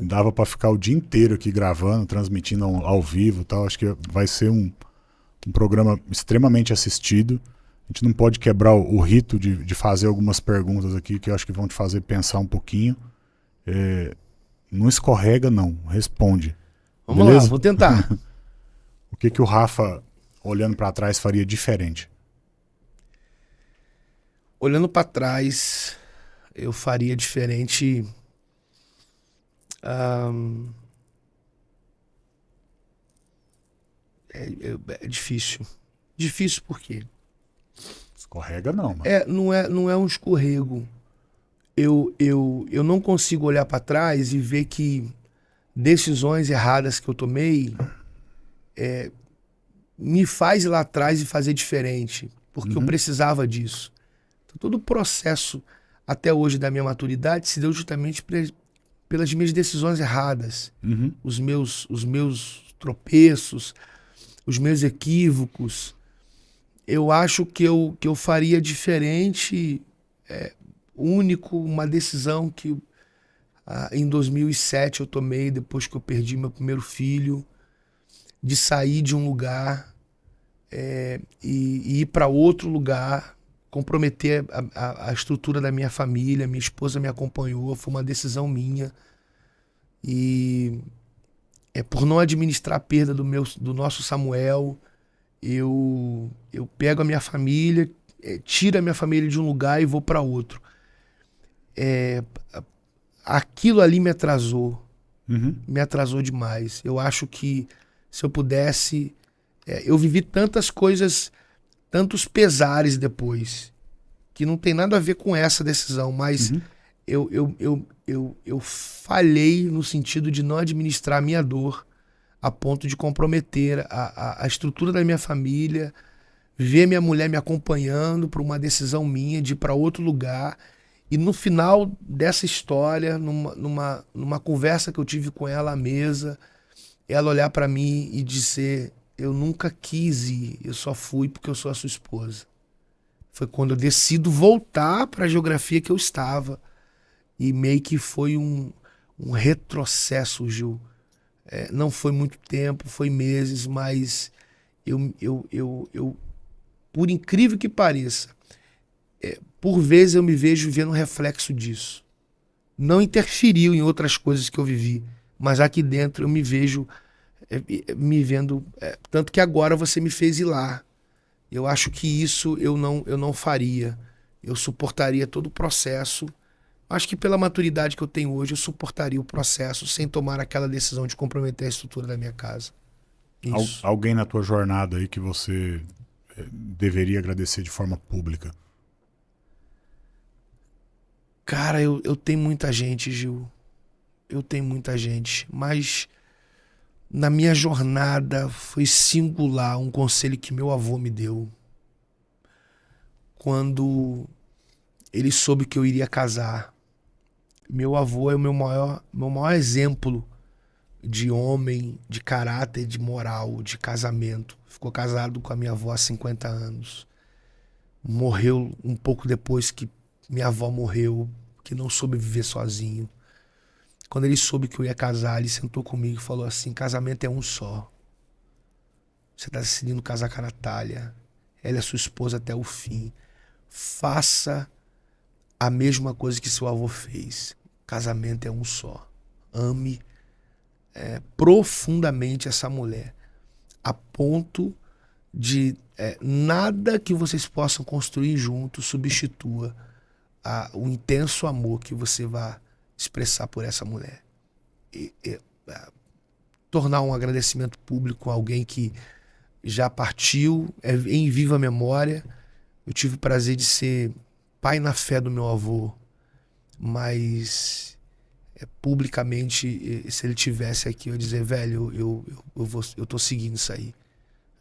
Dava para ficar o dia inteiro aqui gravando, transmitindo ao vivo e tal. Acho que vai ser um programa extremamente assistido. A gente não pode quebrar o rito de fazer algumas perguntas aqui que eu acho que vão te fazer pensar um pouquinho. Não escorrega, não. Responde. Vamos beleza? Lá, vou tentar. O que o Rafa, olhando para trás, faria diferente? Olhando para trás, eu faria diferente. É difícil. Difícil por quê? Escorrega não, mano. Não é um escorrego. Eu não consigo olhar para trás e ver que decisões erradas que eu tomei me faz ir lá atrás e fazer diferente. Porque eu precisava disso. Então, todo o processo até hoje da minha maturidade se deu justamente pelas minhas decisões erradas. Os meus tropeços, os meus equívocos. Eu acho que eu faria diferente, único, uma decisão que em 2007 eu tomei, depois que eu perdi meu primeiro filho, de sair de um lugar e ir para outro lugar, comprometer a estrutura da minha família. Minha esposa me acompanhou, foi uma decisão minha. E por não administrar a perda do nosso Samuel, eu pego a minha família, tiro a minha família de um lugar e vou para outro. Aquilo ali me atrasou. Me atrasou demais. Eu acho que se eu pudesse... eu vivi tantas coisas, tantos pesares depois, que não tem nada a ver com essa decisão, mas eu falhei no sentido de não administrar a minha dor a ponto de comprometer a estrutura da minha família, ver minha mulher me acompanhando por uma decisão minha de ir para outro lugar. E no final dessa história, numa conversa que eu tive com ela à mesa, ela olhar para mim e dizer: eu nunca quis ir, eu só fui porque eu sou a sua esposa. Foi quando eu decido voltar para a geografia que eu estava. E meio que foi um retrocesso, Gil. Não foi muito tempo, foi meses, mas eu por incrível que pareça, por vezes eu me vejo vendo um reflexo disso. Não interferiu em outras coisas que eu vivi, mas aqui dentro eu me vejo me vendo... tanto que agora você me fez ir lá. Eu acho que isso eu não faria. Eu suportaria todo o processo. Acho que pela maturidade que eu tenho hoje, eu suportaria o processo sem tomar aquela decisão de comprometer a estrutura da minha casa. Isso. Alguém na tua jornada aí que você deveria agradecer de forma pública? Cara, eu tenho muita gente, Gil. Eu tenho muita gente. Mas na minha jornada foi singular um conselho que meu avô me deu. Quando ele soube que eu iria casar. Meu avô é o meu maior exemplo de homem, de caráter, de moral, de casamento. Ficou casado com a minha avó há 50 anos. Morreu um pouco depois que minha avó morreu, que não soube viver sozinho. Quando ele soube que eu ia casar, ele sentou comigo e falou assim: casamento é um só. Você está decidindo casar com a Natália. Ela é sua esposa até o fim. Faça a mesma coisa que seu avô fez. Casamento é um só. Ame profundamente essa mulher. A ponto de nada que vocês possam construir juntos substitua o intenso amor que você vai expressar por essa mulher. Tornar um agradecimento público a alguém que já partiu, em viva memória. Eu tive o prazer de ser pai na fé do meu avô, mas publicamente, se ele tivesse aqui, eu ia dizer: velho, eu tô seguindo isso aí.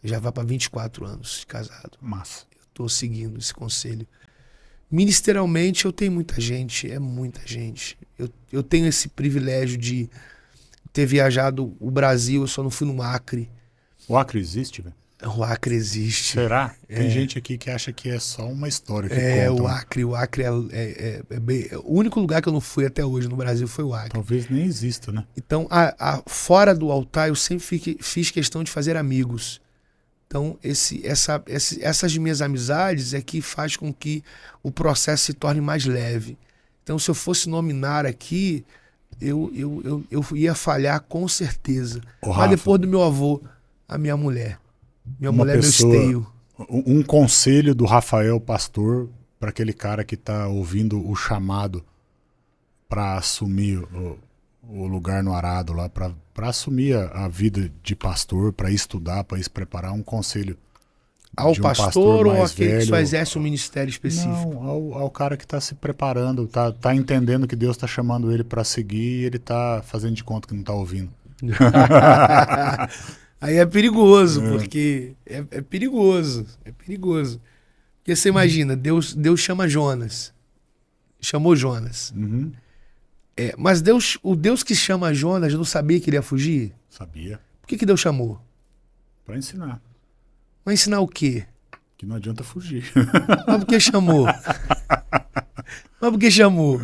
Já vai para 24 anos de casado. Massa. Eu tô seguindo esse conselho. Ministerialmente, eu tenho muita gente, é muita gente. Eu tenho esse privilégio de ter viajado o Brasil, eu só não fui no Acre. O Acre existe, velho? O Acre existe. Será? Tem gente aqui que acha que é só uma história que contam. O Acre o único lugar que eu não fui até hoje no Brasil foi o Acre. Talvez nem exista, né? Então, fora do altar, eu sempre fiz questão de fazer amigos. Então, essas minhas amizades é que faz com que o processo se torne mais leve. Então, se eu fosse nominar aqui, eu ia falhar com certeza. Mas depois do meu avô, a minha mulher. Minha mulher é meu esteio. Um conselho do Rafael Pastor para aquele cara que está ouvindo o chamado para assumir o lugar no arado lá, para assumir a vida de pastor, para estudar, para se preparar, um conselho ao de um pastor ou aquele velho, que só exerce um ministério específico? Não, ao cara que está se preparando, tá entendendo que Deus está chamando ele para seguir e ele está fazendo de conta que não está ouvindo. Aí é perigoso, porque é perigoso. É perigoso. Porque você imagina, Deus chama Jonas. Chamou Jonas. Uhum. Mas o Deus que chama Jonas não sabia que ele ia fugir? Sabia. Por que Deus chamou? Para ensinar. Vai ensinar o quê? Que não adianta fugir. Mas por que chamou? Mas por que chamou?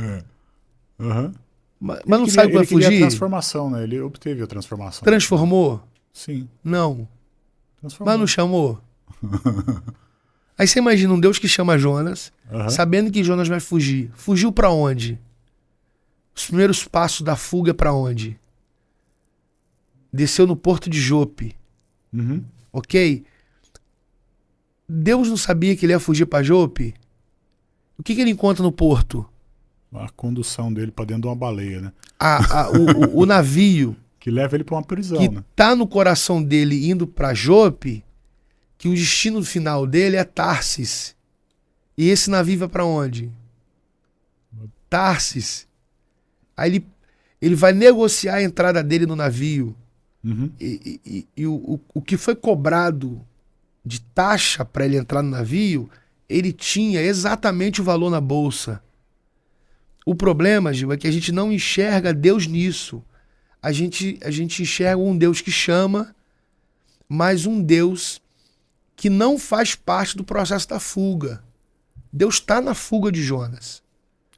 Uhum. Mas não sabe que vai fugir? Ele queria a transformação, né? Ele obteve a transformação. Transformou? Sim. Não. Transformou. Mas não chamou? Aí você imagina um Deus que chama Jonas, sabendo que Jonas vai fugir. Fugiu para onde? Os primeiros passos da fuga para onde? Desceu no porto de Jope. Uhum. Ok? Deus não sabia que ele ia fugir para Jope? O que ele encontra no porto? A condução dele para dentro de uma baleia, né? O navio que leva ele para uma prisão, que né? tá no coração dele indo para Jope, que o destino final dele é Tarsis. E esse navio vai para onde? Tarsis. Aí ele vai negociar a entrada dele no navio. Uhum. E o que foi cobrado de taxa para ele entrar no navio, ele tinha exatamente o valor na bolsa. O problema, Gil, é que a gente não enxerga Deus nisso. A gente enxerga um Deus que chama, mas um Deus que não faz parte do processo da fuga. Deus está na fuga de Jonas.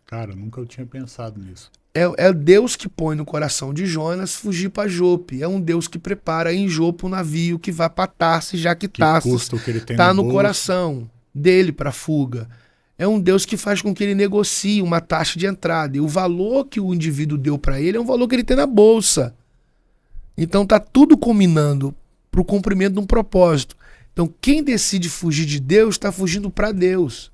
Cara, nunca eu tinha pensado nisso. É Deus que põe no coração de Jonas fugir para Jope. É um Deus que prepara em Jope um navio que vai para Tarsis, já que Tarsis está no coração dele para fuga. É um Deus que faz com que ele negocie uma taxa de entrada. E o valor que o indivíduo deu para ele é um valor que ele tem na bolsa. Então tá tudo culminando para o cumprimento de um propósito. Então quem decide fugir de Deus está fugindo para Deus.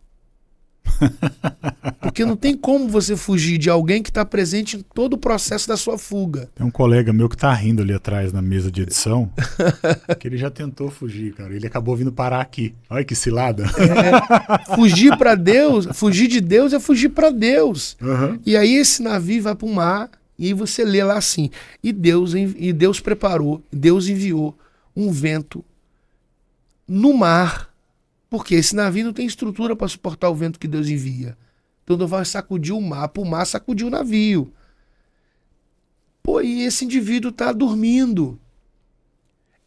Porque não tem como você fugir de alguém que está presente em todo o processo da sua fuga. Tem um colega meu que tá rindo ali atrás na mesa de edição, que ele já tentou fugir, cara. Ele acabou vindo parar aqui. Olha que cilada. Fugir para Deus, fugir de Deus é fugir para Deus. Uhum. E aí esse navio vai para o mar e aí você lê lá assim: e Deus preparou, Deus enviou um vento no mar. Porque esse navio não tem estrutura para suportar o vento que Deus envia. Então Deus vai sacudir o mar, para o mar sacudir o navio. Pô, e esse indivíduo está dormindo.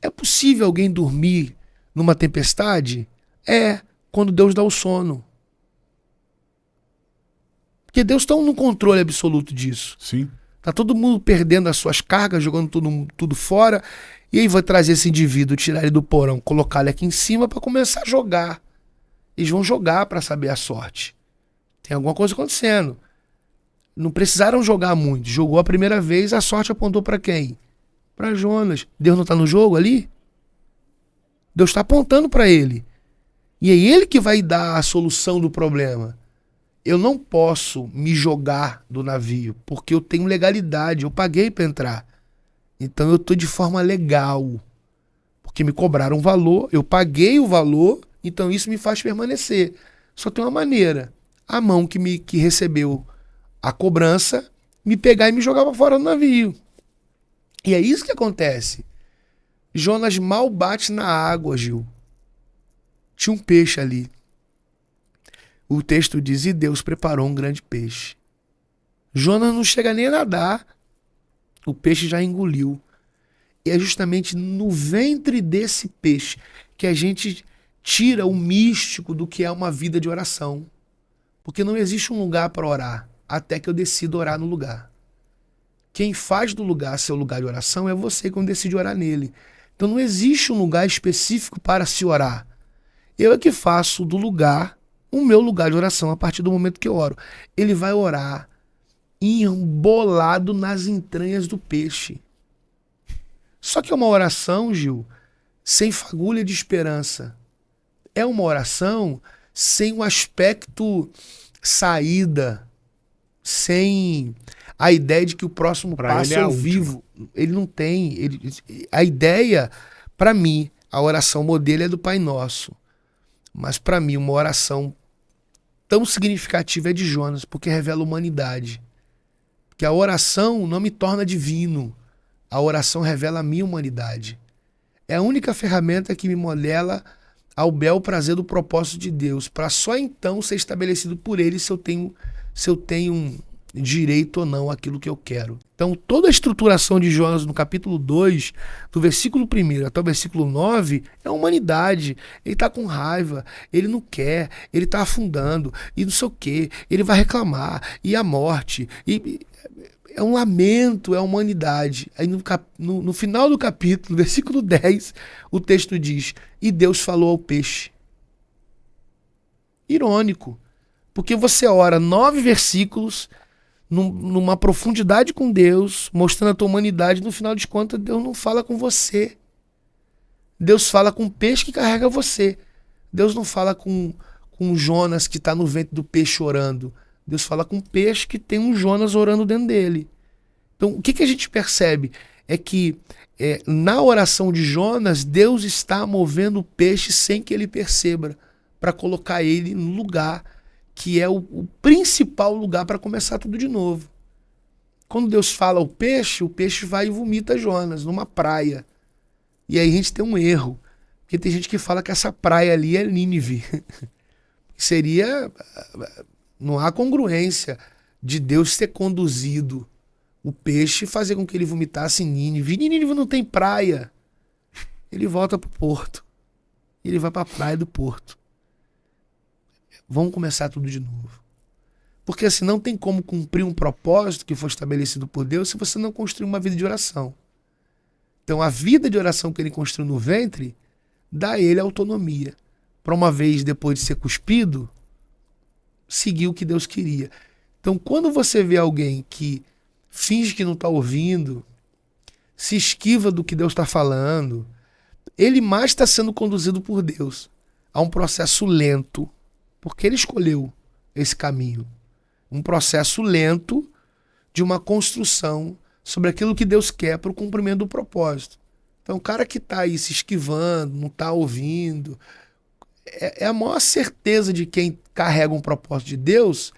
É possível alguém dormir numa tempestade? É, quando Deus dá o sono. Porque Deus está no controle absoluto disso. Sim. Tá todo mundo perdendo as suas cargas, jogando tudo fora. E aí vai trazer esse indivíduo, tirar ele do porão, colocar ele aqui em cima para começar a jogar. Eles vão jogar para saber a sorte. Tem alguma coisa acontecendo. Não precisaram jogar muito. Jogou a primeira vez, a sorte apontou para quem? Para Jonas. Deus não está no jogo ali? Deus está apontando para ele. E é ele que vai dar a solução do problema. Eu não posso me jogar do navio, porque eu tenho legalidade, eu paguei para entrar. Então eu estou de forma legal, porque me cobraram um valor, eu paguei o valor, então isso me faz permanecer. Só tem uma maneira, a mão que recebeu a cobrança, me pegar e me jogar para fora do navio. E é isso que acontece. Jonas mal bate na água, Gil. Tinha um peixe ali. O texto diz, e Deus preparou um grande peixe. Jonas não chega nem a nadar. O peixe já engoliu. E é justamente no ventre desse peixe que a gente tira o místico do que é uma vida de oração. Porque não existe um lugar para orar, até que eu decida orar no lugar. Quem faz do lugar seu lugar de oração é você quando decide orar nele. Então não existe um lugar específico para se orar. Eu é que faço do lugar o meu lugar de oração a partir do momento que eu oro. Ele vai orar embolado nas entranhas do peixe. Só que é uma oração, Gil, sem fagulha de esperança. É uma oração sem um aspecto saída, sem a ideia de que o próximo passo é o vivo. Ele não tem. A ideia, para mim, a oração modelo é do Pai Nosso. Mas para mim, uma oração tão significativa é de Jonas, porque revela humanidade. Porque a oração não me torna divino. A oração revela a minha humanidade. É a única ferramenta que me modela ao bel prazer do propósito de Deus, para só então ser estabelecido por ele se eu tenho direito ou não àquilo que eu quero. Então, toda a estruturação de Jonas no capítulo 2, do versículo 1 até o versículo 9, é a humanidade. Ele está com raiva, ele não quer, ele está afundando, e não sei o quê, ele vai reclamar, e a morte, e é um lamento, é a humanidade. Aí no final do capítulo, versículo 10, o texto diz, e Deus falou ao peixe. Irônico, porque você ora 9 versículos numa profundidade com Deus, mostrando a tua humanidade, no final de contas, Deus não fala com você. Deus fala com o peixe que carrega você. Deus não fala com Jonas que está no ventre do peixe orando. Deus fala com o peixe que tem um Jonas orando dentro dele. Então, o que a gente percebe? É que na oração de Jonas, Deus está movendo o peixe sem que ele perceba, para colocar ele no lugar que é o principal lugar para começar tudo de novo. Quando Deus fala ao peixe, o peixe vai e vomita Jonas numa praia. E aí a gente tem um erro, porque tem gente que fala que essa praia ali é Nínive. Seria... Não há congruência de Deus ter conduzido o peixe e fazer com que ele vomitasse em Nínive. Nínive não tem praia. Ele volta para o porto. Ele vai para a praia do porto. Vamos começar tudo de novo. Porque assim, não tem como cumprir um propósito que foi estabelecido por Deus se você não construir uma vida de oração. Então a vida de oração que ele construiu no ventre dá a ele autonomia. Para uma vez, depois de ser cuspido, seguir o que Deus queria. Então, quando você vê alguém que finge que não está ouvindo, se esquiva do que Deus está falando, ele mais está sendo conduzido por Deus a um processo lento, porque ele escolheu esse caminho. Um processo lento de uma construção sobre aquilo que Deus quer para o cumprimento do propósito. Então, o cara que está aí se esquivando, não está ouvindo, é a maior certeza de quem carrega um propósito de Deus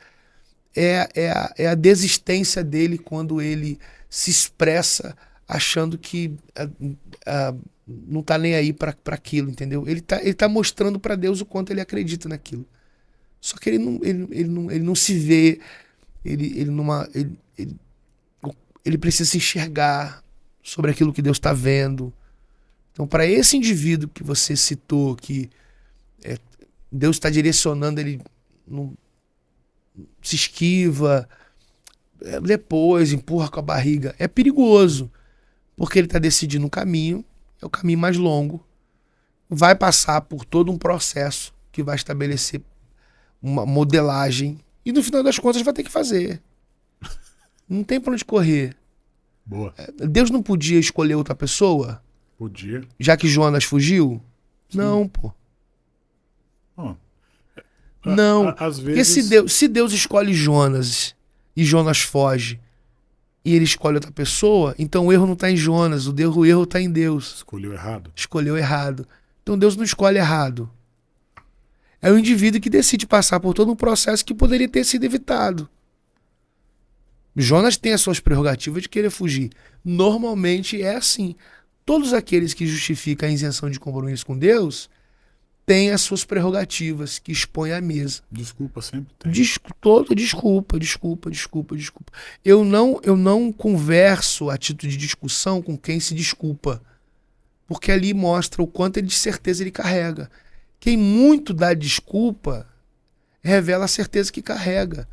é a desistência dele quando ele se expressa achando que não está nem aí para aquilo, entendeu? Ele tá mostrando para Deus o quanto ele acredita naquilo. Só que ele não se vê, ele precisa se enxergar sobre aquilo que Deus está vendo. Então, para esse indivíduo que você citou, que Deus está direcionando, ele não se esquiva, depois empurra com a barriga, é perigoso, porque ele está decidindo um caminho, é o caminho mais longo, vai passar por todo um processo que vai estabelecer uma modelagem e no final das contas vai ter que fazer. Não tem pra onde correr. Boa. Deus não podia escolher outra pessoa? Podia. Já que Jonas fugiu? Sim. Não, pô. Não. Às vezes... Porque se Deus escolhe Jonas e Jonas foge e ele escolhe outra pessoa, então o erro não está em Jonas, o erro está em Deus. Escolheu errado. Escolheu errado. Então Deus não escolhe errado. É o indivíduo que decide passar por todo um processo que poderia ter sido evitado. Jonas tem as suas prerrogativas de querer fugir. Normalmente é assim. Todos aqueles que justificam a isenção de compromisso com Deus têm as suas prerrogativas que expõem à mesa. Desculpa, sempre tem. Desculpa. Eu não converso a título de discussão com quem se desculpa. Porque ali mostra o quanto de certeza ele carrega. Quem muito dá desculpa revela a certeza que carrega.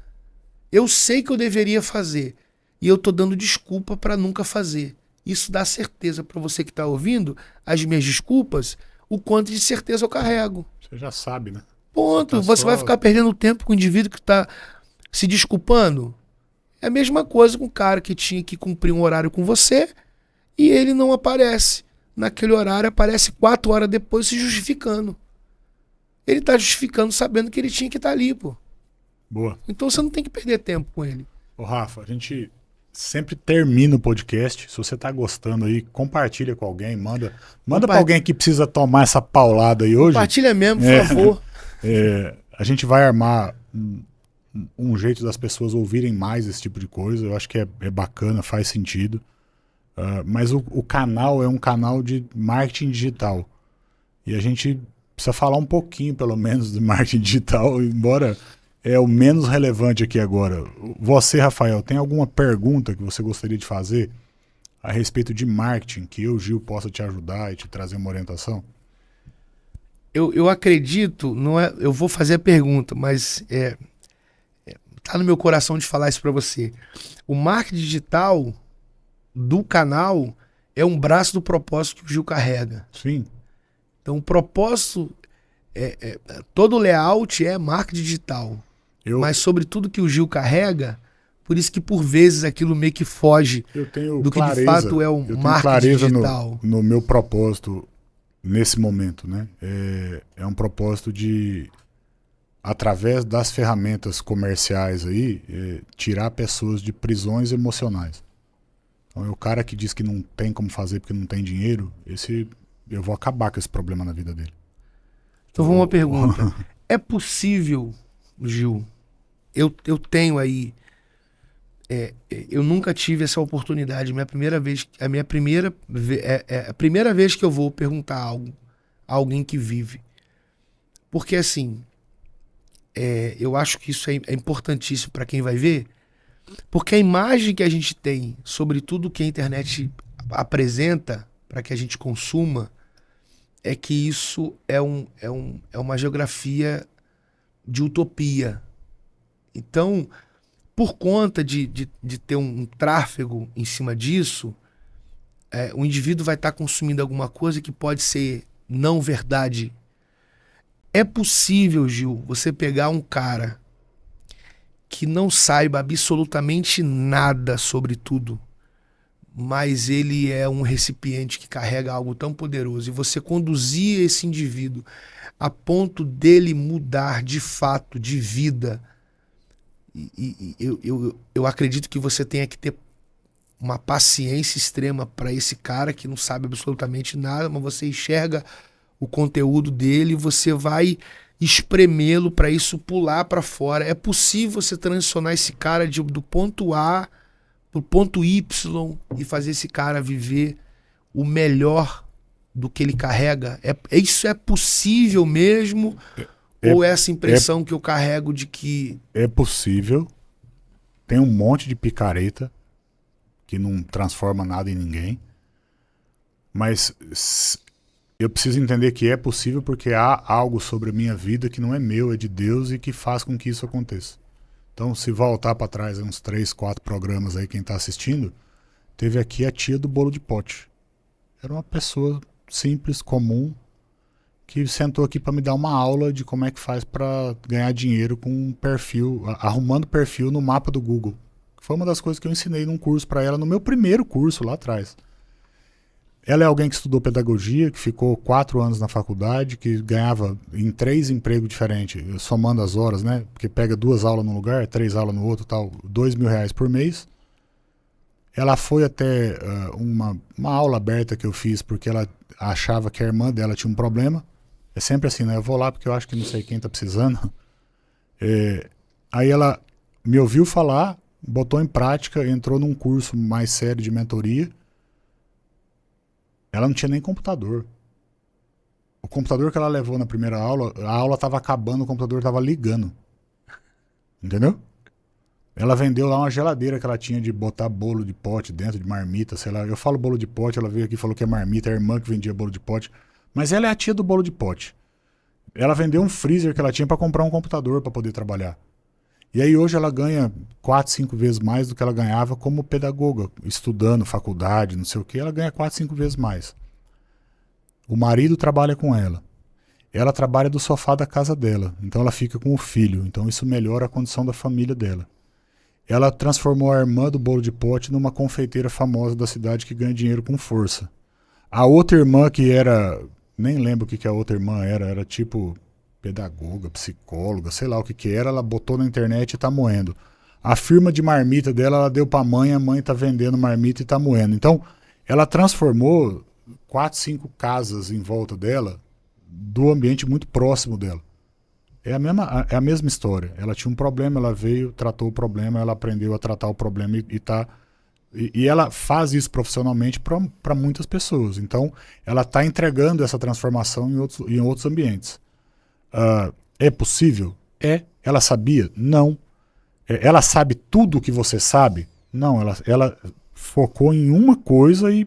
Eu sei que eu deveria fazer e eu estou dando desculpa para nunca fazer. Isso dá certeza para você que está ouvindo as minhas desculpas, o quanto de certeza eu carrego. Você já sabe, né? Ponto. Você vai ficar perdendo tempo com o indivíduo que está se desculpando? É a mesma coisa com o cara que tinha que cumprir um horário com você e ele não aparece. Naquele horário aparece 4 horas depois se justificando. Ele está justificando sabendo que ele tinha que estar ali, pô. Boa. Então você não tem que perder tempo com ele. Ô, Rafa, a gente sempre termina o podcast. Se você tá gostando aí, compartilha com alguém, manda para alguém que precisa tomar essa paulada aí hoje. Compartilha mesmo, por favor. A gente vai armar um jeito das pessoas ouvirem mais esse tipo de coisa. Eu acho que é bacana, faz sentido. Mas o canal é um canal de marketing digital. E a gente precisa falar um pouquinho, pelo menos, de marketing digital, embora é o menos relevante aqui agora. Você, Rafael, tem alguma pergunta que você gostaria de fazer a respeito de marketing, que eu, Gil, possa te ajudar e te trazer uma orientação? Eu acredito, não é, eu vou fazer a pergunta, mas tá no meu coração de falar isso para você. O marketing digital do canal é um braço do propósito que o Gil carrega. Sim. Então o propósito, todo o layout é marketing digital. Mas sobre tudo que o Gil carrega, por isso que por vezes aquilo meio que foge do que de fato é o marketing digital. No meu propósito nesse momento, né? É um propósito de, através das ferramentas comerciais aí, tirar pessoas de prisões emocionais. Então, o cara que diz que não tem como fazer porque não tem dinheiro, eu vou acabar com esse problema na vida dele. Então, vamos uma pergunta. É possível, Gil, eu tenho aí, eu nunca tive essa oportunidade, a primeira vez que eu vou perguntar algo a alguém que vive. Porque assim, eu acho que isso é importantíssimo para quem vai ver, porque a imagem que a gente tem sobre tudo que a internet apresenta para que a gente consuma é que isso é uma geografia de utopia. Então, por conta de ter um tráfego em cima disso, o indivíduo vai estar consumindo alguma coisa que pode ser não verdade. É possível, Gil, você pegar um cara que não saiba absolutamente nada sobre tudo, mas ele é um recipiente que carrega algo tão poderoso. E você conduzir esse indivíduo a ponto dele mudar de fato, de vida. Eu acredito que você tenha que ter uma paciência extrema para esse cara que não sabe absolutamente nada, mas você enxerga o conteúdo dele, você vai espremê-lo para isso pular para fora. É possível você transicionar esse cara do ponto A pro ponto Y e fazer esse cara viver o melhor do que ele carrega? Isso é possível mesmo? Ou essa impressão que eu carrego de que... É possível. Tem um monte de picareta que não transforma nada em ninguém. Mas eu preciso entender que é possível porque há algo sobre a minha vida que não é meu, é de Deus e que faz com que isso aconteça. Então, se voltar para trás, uns 3, 4 programas aí, quem está assistindo, teve aqui a tia do bolo de pote. Era uma pessoa simples, comum, que sentou aqui para me dar uma aula de como é que faz para ganhar dinheiro com um perfil, arrumando perfil no mapa do Google. Foi uma das coisas que eu ensinei num curso para ela, no meu primeiro curso lá atrás. Ela é alguém que estudou pedagogia, que ficou 4 anos na faculdade, que ganhava em 3 empregos diferentes, somando as horas, né? Porque pega 2 aulas num lugar, 3 aulas no outro, tal, R$2.000 por mês. Ela foi até uma aula aberta que eu fiz porque ela achava que a irmã dela tinha um problema. É sempre assim, né? Eu vou lá porque eu acho que não sei quem tá precisando. Aí ela me ouviu falar, botou em prática, entrou num curso mais sério de mentoria. Ela não tinha nem computador. O computador que ela levou na primeira aula, a aula estava acabando, o computador estava ligando. Entendeu? Ela vendeu lá uma geladeira que ela tinha de botar bolo de pote dentro de marmita, sei lá. Eu falo bolo de pote, ela veio aqui e falou que é marmita, é a irmã que vendia bolo de pote. Mas ela é a tia do bolo de pote. Ela vendeu um freezer que ela tinha para comprar um computador para poder trabalhar. E aí hoje ela ganha 4, 5 vezes mais do que ela ganhava como pedagoga, estudando, faculdade, não sei o que. Ela ganha 4, 5 vezes mais. O marido trabalha com ela. Ela trabalha do sofá da casa dela. Então ela fica com o filho. Então isso melhora a condição da família dela. Ela transformou a irmã do bolo de pote numa confeiteira famosa da cidade que ganha dinheiro com força. A outra irmã que era... Nem lembro o que a outra irmã era. Era tipo... pedagoga, psicóloga, sei lá o que era, ela botou na internet e tá moendo. A firma de marmita dela, ela deu pra mãe, a mãe tá vendendo marmita e tá moendo. Então, ela transformou 4, 5 casas em volta dela do ambiente muito próximo dela. É a mesma história. Ela tinha um problema, ela veio, tratou o problema, ela aprendeu a tratar o problema e ela faz isso profissionalmente para muitas pessoas. Então, ela está entregando essa transformação em outros ambientes. É possível? É. Ela sabia? Não. Ela sabe tudo o que você sabe? Não. Ela focou em uma coisa e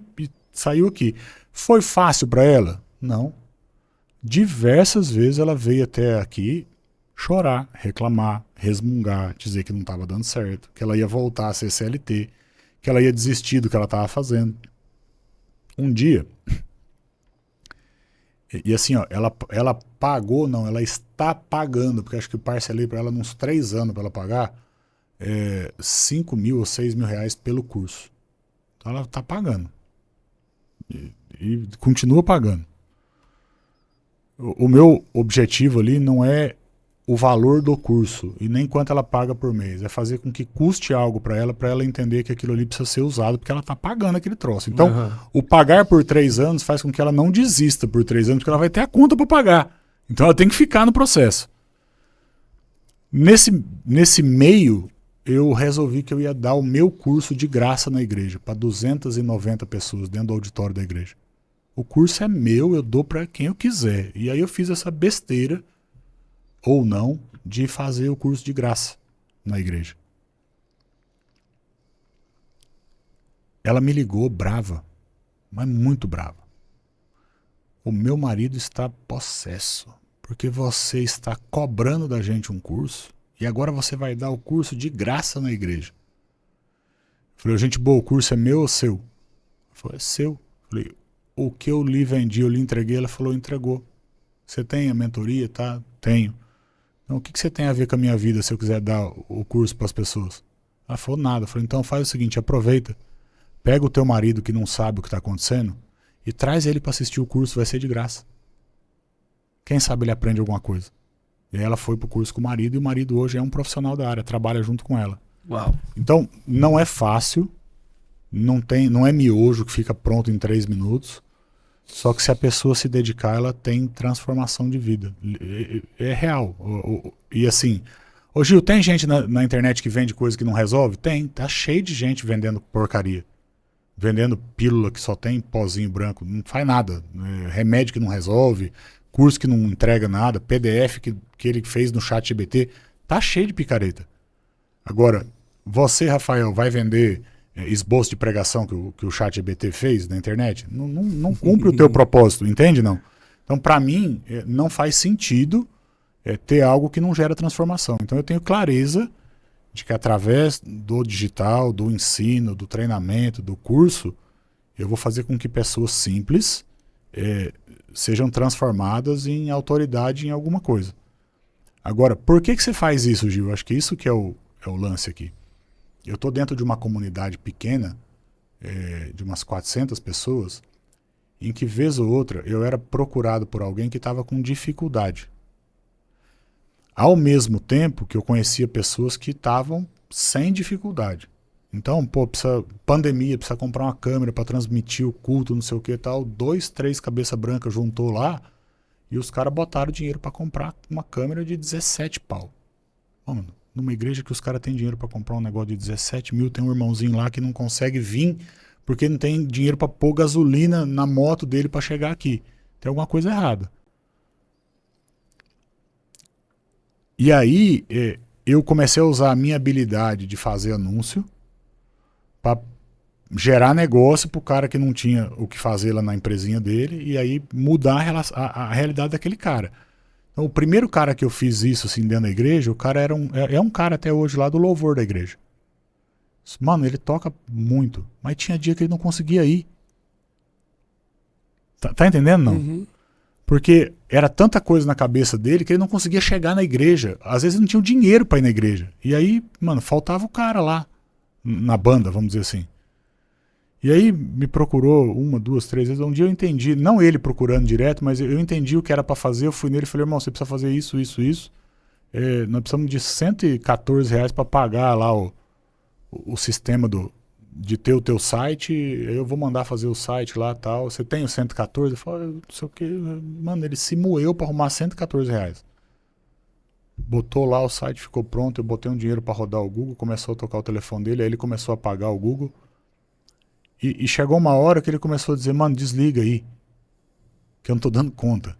saiu aqui. Foi fácil para ela? Não. Diversas vezes ela veio até aqui chorar, reclamar, resmungar, dizer que não estava dando certo, que ela ia voltar a ser CLT, que ela ia desistir do que ela estava fazendo. Um dia... E assim, ó, ela pagou, não, ela está pagando, porque acho que eu parcelei para ela uns 3 anos para ela pagar 5.000 ou 6.000 reais pelo curso. Então ela está pagando. E continua pagando. O meu objetivo ali não é o valor do curso e nem quanto ela paga por mês. É fazer com que custe algo para ela entender que aquilo ali precisa ser usado, porque ela está pagando aquele troço. Então, o pagar por 3 anos faz com que ela não desista por 3 anos, porque ela vai ter a conta para pagar. Então, ela tem que ficar no processo. Nesse meio, eu resolvi que eu ia dar o meu curso de graça na igreja, para 290 pessoas dentro do auditório da igreja. O curso é meu, eu dou para quem eu quiser. E aí eu fiz essa besteira ou não, de fazer o curso de graça na igreja. Ela me ligou brava, mas muito brava. O meu marido está possesso, porque você está cobrando da gente um curso e agora você vai dar o curso de graça na igreja. Eu falei, gente boa, o curso é meu ou seu? Ela falou, é seu. Eu falei, o que eu lhe vendi, eu lhe entreguei? Ela falou, entregou. Você tem a mentoria? Tá? Tenho. Então, o que você tem a ver com a minha vida se eu quiser dar o curso para as pessoas? Ela falou, nada. Eu falei, então faz o seguinte, aproveita. pega o teu marido que não sabe o que está acontecendo e traz ele para assistir o curso, vai ser de graça. Quem sabe ele aprende alguma coisa. E aí ela foi pro curso com o marido e o marido hoje é um profissional da área, trabalha junto com ela. Uau. Então, não é fácil, não é miojo que fica pronto em 3 minutos, só que se a pessoa se dedicar, ela tem transformação de vida. É real. E assim, ô Gil, tem gente na internet que vende coisa que não resolve? Tem, tá cheio de gente vendendo porcaria. Vendendo pílula que só tem pozinho branco, não faz nada. Remédio que não resolve, curso que não entrega nada, PDF que ele fez no ChatGPT, tá cheio de picareta. Agora, você, Rafael, vai vender esboço de pregação que o ChatGPT fez na internet? Não cumpre o teu propósito, entende não? Então, para mim, não faz sentido ter algo que não gera transformação. Então, eu tenho clareza de que através do digital, do ensino, do treinamento, do curso, eu vou fazer com que pessoas simples sejam transformadas em autoridade em alguma coisa. Agora, por que você faz isso, Gil? Acho que isso que é o lance aqui. Eu estou dentro de uma comunidade pequena, de umas 400 pessoas, em que vez ou outra eu era procurado por alguém que estava com dificuldade. Ao mesmo tempo que eu conhecia pessoas que estavam sem dificuldade. Então, pandemia, precisa comprar uma câmera para transmitir o culto, não sei o que e tal. 2, 3 cabeça branca juntou lá e os caras botaram dinheiro para comprar uma câmera de 17 pau. Mano, numa igreja que os caras têm dinheiro para comprar um negócio de 17 mil, tem um irmãozinho lá que não consegue vir porque não tem dinheiro para pôr gasolina na moto dele para chegar aqui. Tem alguma coisa errada. E aí, eu comecei a usar a minha habilidade de fazer anúncio para gerar negócio para o cara que não tinha o que fazer lá na empresinha dele e aí mudar a realidade daquele cara. Então, o primeiro cara que eu fiz isso assim, dentro da igreja, o cara é um cara até hoje lá do louvor da igreja. Mano, ele toca muito, mas tinha dia que ele não conseguia ir. Tá entendendo, não? Uhum. Porque era tanta coisa na cabeça dele que ele não conseguia chegar na igreja. Às vezes ele não tinha o dinheiro para ir na igreja. E aí, mano, faltava o cara lá, na banda, vamos dizer assim. E aí me procurou 1, 2, 3 vezes. Um dia eu entendi, não ele procurando direto, mas eu entendi o que era para fazer. Eu fui nele e falei, irmão, você precisa fazer isso, isso, isso. Nós precisamos de R$114 para pagar lá o sistema de ter o teu site. Eu vou mandar fazer o site lá e tal. Você tem o 114? Eu falei, não sei o que. Mano, ele se moeu para arrumar R$114. Botou lá, o site ficou pronto. Eu botei um dinheiro para rodar o Google. Começou a tocar o telefone dele. Aí ele começou a pagar o Google. E chegou uma hora que ele começou a dizer, mano, desliga aí, que eu não tô dando conta.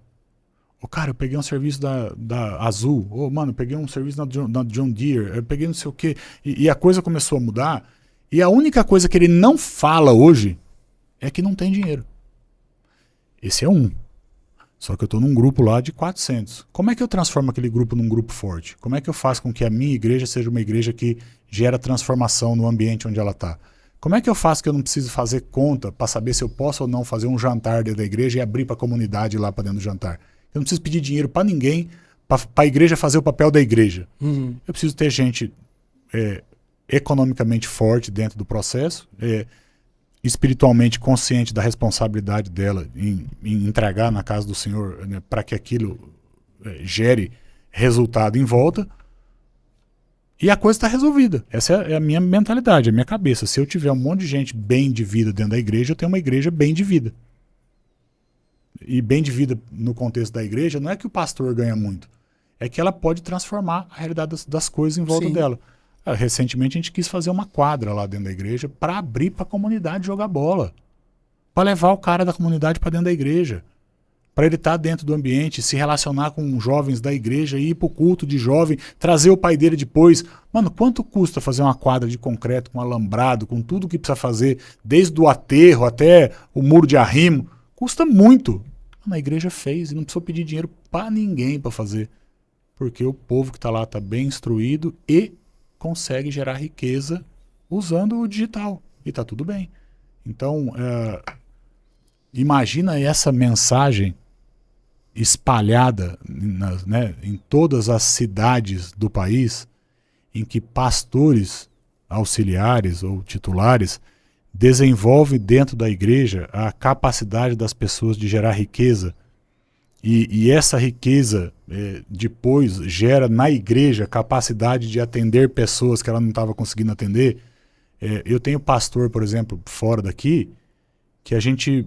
Cara, eu peguei um serviço da Azul. Mano, eu peguei um serviço na John Deere. Eu peguei não sei o quê. E a coisa começou a mudar. E a única coisa que ele não fala hoje é que não tem dinheiro. Esse é um. Só que eu tô num grupo lá de 400. Como é que eu transformo aquele grupo num grupo forte? Como é que eu faço com que a minha igreja seja uma igreja que gera transformação no ambiente onde ela tá? Como é que eu faço que eu não preciso fazer conta para saber se eu posso ou não fazer um jantar dentro da igreja e abrir para a comunidade lá para dentro do jantar? Eu não preciso pedir dinheiro para ninguém para a igreja fazer o papel da igreja. Uhum. Eu preciso ter gente economicamente forte dentro do processo, espiritualmente consciente da responsabilidade dela em entregar na casa do Senhor, né, para que aquilo gere resultado em volta. E a coisa está resolvida. Essa é a minha mentalidade, a minha cabeça. Se eu tiver um monte de gente bem de vida dentro da igreja, eu tenho uma igreja bem de vida. E bem de vida no contexto da igreja não é que o pastor ganha muito. É que ela pode transformar a realidade das coisas em volta dela. Recentemente a gente quis fazer uma quadra lá dentro da igreja para abrir para a comunidade jogar bola. Para levar o cara da comunidade para dentro da igreja. Para ele estar dentro do ambiente, se relacionar com jovens da igreja, ir para o culto de jovem, trazer o pai dele depois. Mano, quanto custa fazer uma quadra de concreto com alambrado, com tudo que precisa fazer, desde o aterro até o muro de arrimo? Custa muito. A igreja fez e não precisou pedir dinheiro para ninguém para fazer. Porque o povo que está lá está bem instruído e consegue gerar riqueza usando o digital. E está tudo bem. Então, imagina essa mensagem espalhada em todas as cidades do país, em que pastores auxiliares ou titulares desenvolve dentro da igreja a capacidade das pessoas de gerar riqueza, e essa riqueza depois gera na igreja capacidade de atender pessoas que ela não estava conseguindo atender. Eu tenho pastor, por exemplo, fora daqui, que a gente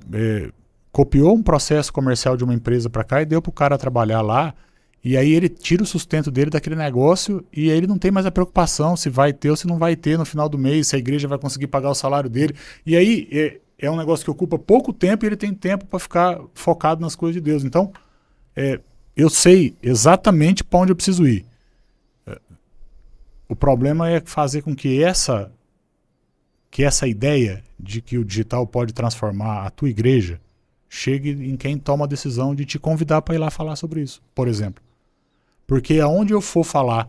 copiou um processo comercial de uma empresa para cá e deu para o cara trabalhar lá, e aí ele tira o sustento dele daquele negócio e aí ele não tem mais a preocupação se vai ter ou se não vai ter no final do mês, se a igreja vai conseguir pagar o salário dele. E aí é um negócio que ocupa pouco tempo e ele tem tempo para ficar focado nas coisas de Deus. Então, eu sei exatamente para onde eu preciso ir. O problema é fazer com que essa ideia de que o digital pode transformar a tua igreja chegue em quem toma a decisão de te convidar para ir lá falar sobre isso, por exemplo. Porque aonde eu for falar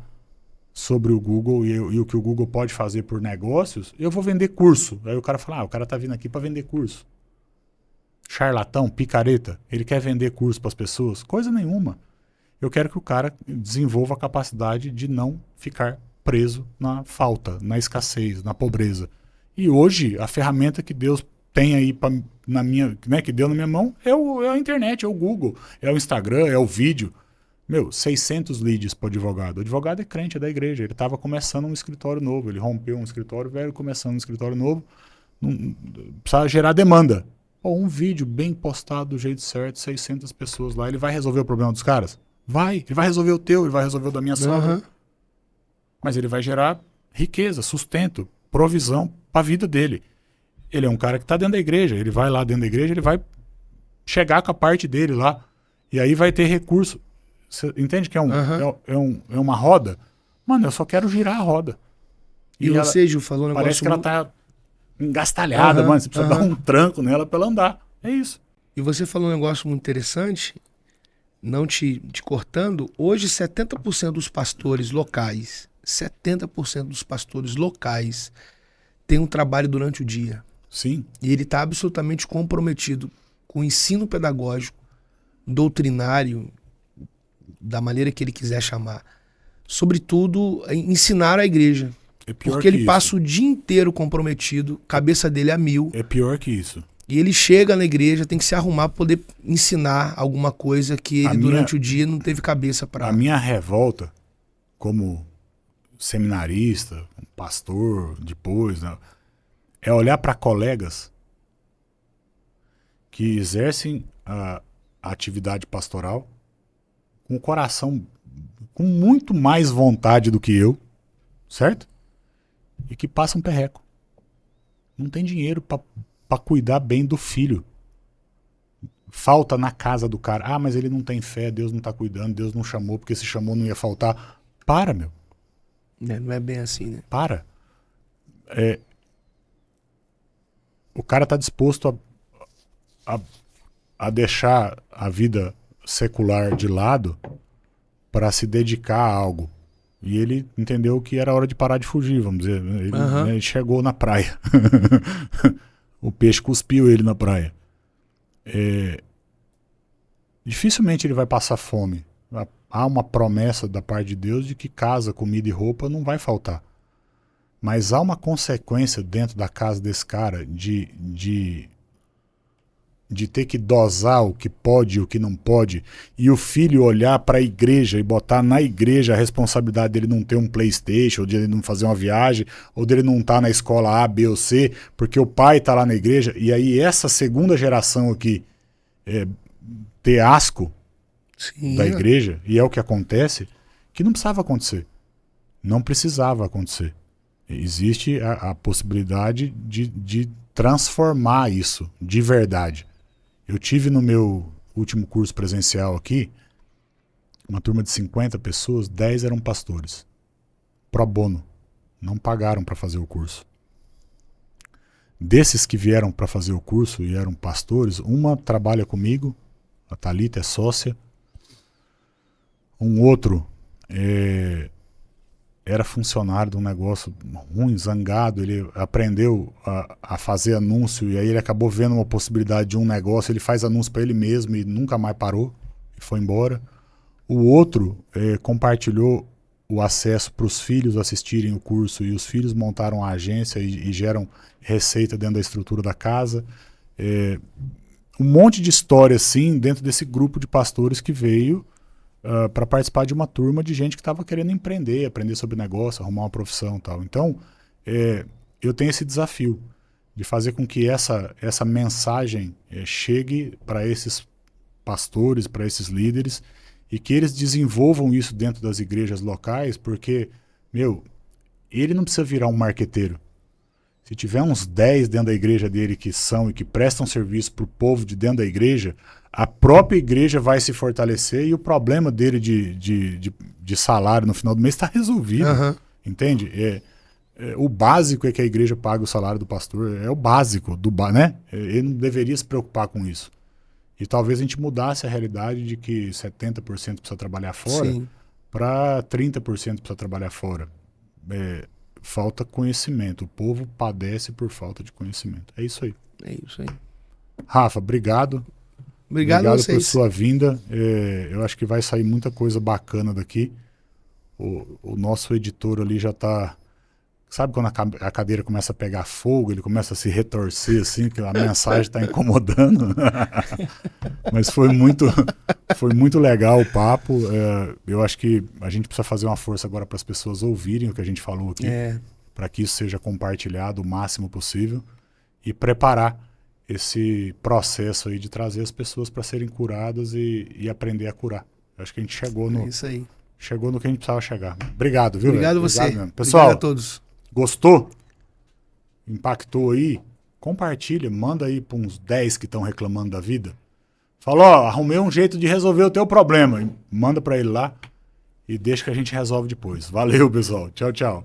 sobre o Google e o que o Google pode fazer por negócios, eu vou vender curso. Aí o cara fala, o cara tá vindo aqui para vender curso. Charlatão, picareta, ele quer vender curso para as pessoas? Coisa nenhuma. Eu quero que o cara desenvolva a capacidade de não ficar preso na falta, na escassez, na pobreza. E hoje, a ferramenta que Deus tem aí que deu na minha mão é a internet, é o Google, é o Instagram, é o vídeo. 600 leads para o advogado. O advogado é crente, é da igreja. Ele estava começando um escritório novo. Ele rompeu um escritório velho, começando um escritório novo. Não, precisa gerar demanda. Um vídeo bem postado do jeito certo, 600 pessoas lá. Ele vai resolver o problema dos caras? Vai. Ele vai resolver o teu, ele vai resolver o da minha sogra. Uhum. Mas ele vai gerar riqueza, sustento, provisão para a vida dele. Ele é um cara que está dentro da igreja. Ele vai lá dentro da igreja, ele vai chegar com a parte dele lá. E aí vai ter recurso. Você entende que é uma roda? Mano, eu só quero girar a roda. E você, Gil, falou um negócio... Parece que ela tá engastalhada, mano. Você precisa dar um tranco nela para ela andar. É isso. E você falou um negócio muito interessante, não te cortando. Hoje, 70% dos pastores locais, 70% dos pastores locais tem um trabalho durante o dia. Sim. E ele está absolutamente comprometido com o ensino pedagógico, doutrinário, da maneira que ele quiser chamar. Sobretudo, ensinar a igreja. É pior porque ele isso. passa o dia inteiro comprometido, cabeça dele a mil. É pior que isso. E ele chega na igreja, tem que se arrumar para poder ensinar alguma coisa que ele, durante o dia, não teve cabeça para... A minha revolta, como seminarista, pastor, depois, né, é olhar para colegas que exercem a atividade pastoral com o coração com muito mais vontade do que eu, certo? E que passam perreco. Não tem dinheiro para cuidar bem do filho. Falta na casa do cara. Mas ele não tem fé, Deus não está cuidando, Deus não chamou, porque se chamou não ia faltar. Para, meu. Não é bem assim, né? Para. O cara está disposto a deixar a vida secular de lado para se dedicar a algo. E ele entendeu que era hora de parar de fugir, vamos dizer. Ele chegou na praia. O peixe cuspiu ele na praia. Dificilmente ele vai passar fome. Há uma promessa da parte de Deus de que casa, comida e roupa não vai faltar. Mas há uma consequência dentro da casa desse cara de ter que dosar o que pode e o que não pode, e o filho olhar para a igreja e botar na igreja a responsabilidade dele não ter um PlayStation, ou de ele não fazer uma viagem, ou dele não estar na escola A, B ou C, porque o pai está lá na igreja, e aí essa segunda geração aqui ter asco da igreja, e é o que acontece, que não precisava acontecer. Não precisava acontecer. Existe a possibilidade de transformar isso de verdade. Eu tive no meu último curso presencial aqui, uma turma de 50 pessoas, 10 eram pastores. Pro bono. Não pagaram para fazer o curso. Desses que vieram para fazer o curso e eram pastores, uma trabalha comigo, a Thalita é sócia. Um outro era funcionário de um negócio ruim, zangado, ele aprendeu a fazer anúncio e aí ele acabou vendo uma possibilidade de um negócio, ele faz anúncio para ele mesmo e nunca mais parou e foi embora. O outro compartilhou o acesso para os filhos assistirem o curso e os filhos montaram a agência e geram receita dentro da estrutura da casa. Um monte de história assim dentro desse grupo de pastores que veio para participar de uma turma de gente que estava querendo empreender, aprender sobre negócio, arrumar uma profissão e tal. Então, eu tenho esse desafio de fazer com que essa mensagem chegue para esses pastores, para esses líderes, e que eles desenvolvam isso dentro das igrejas locais, porque, ele não precisa virar um marqueteiro. Se tiver uns 10 dentro da igreja dele que são e que prestam serviço para o povo de dentro da igreja, a própria igreja vai se fortalecer e o problema dele de salário no final do mês está resolvido. Uhum. Entende? O básico é que a igreja pague o salário do pastor. É o básico, né? Ele não deveria se preocupar com isso. E talvez a gente mudasse a realidade de que 70% precisa trabalhar fora para 30% precisa trabalhar fora. Falta conhecimento. O povo padece por falta de conhecimento. É isso aí. É isso aí. Rafa, obrigado. Obrigado a vocês. Por sua vinda. Eu acho que vai sair muita coisa bacana daqui. O nosso editor ali já está... Sabe quando a cadeira começa a pegar fogo, ele começa a se retorcer assim, que a mensagem está incomodando? Mas foi muito legal o papo. Eu acho que a gente precisa fazer uma força agora para as pessoas ouvirem o que a gente falou aqui, para que isso seja compartilhado o máximo possível e preparar esse processo aí de trazer as pessoas para serem curadas e aprender a curar. Eu acho que a gente chegou no que a gente precisava chegar. Obrigado, viu? Obrigado você. Mesmo. Pessoal, obrigado a todos. Gostou? Impactou aí? Compartilha, manda aí para uns 10 que estão reclamando da vida. Fala, arrumei um jeito de resolver o teu problema. Manda para ele lá e deixa que a gente resolve depois. Valeu, pessoal. Tchau, tchau.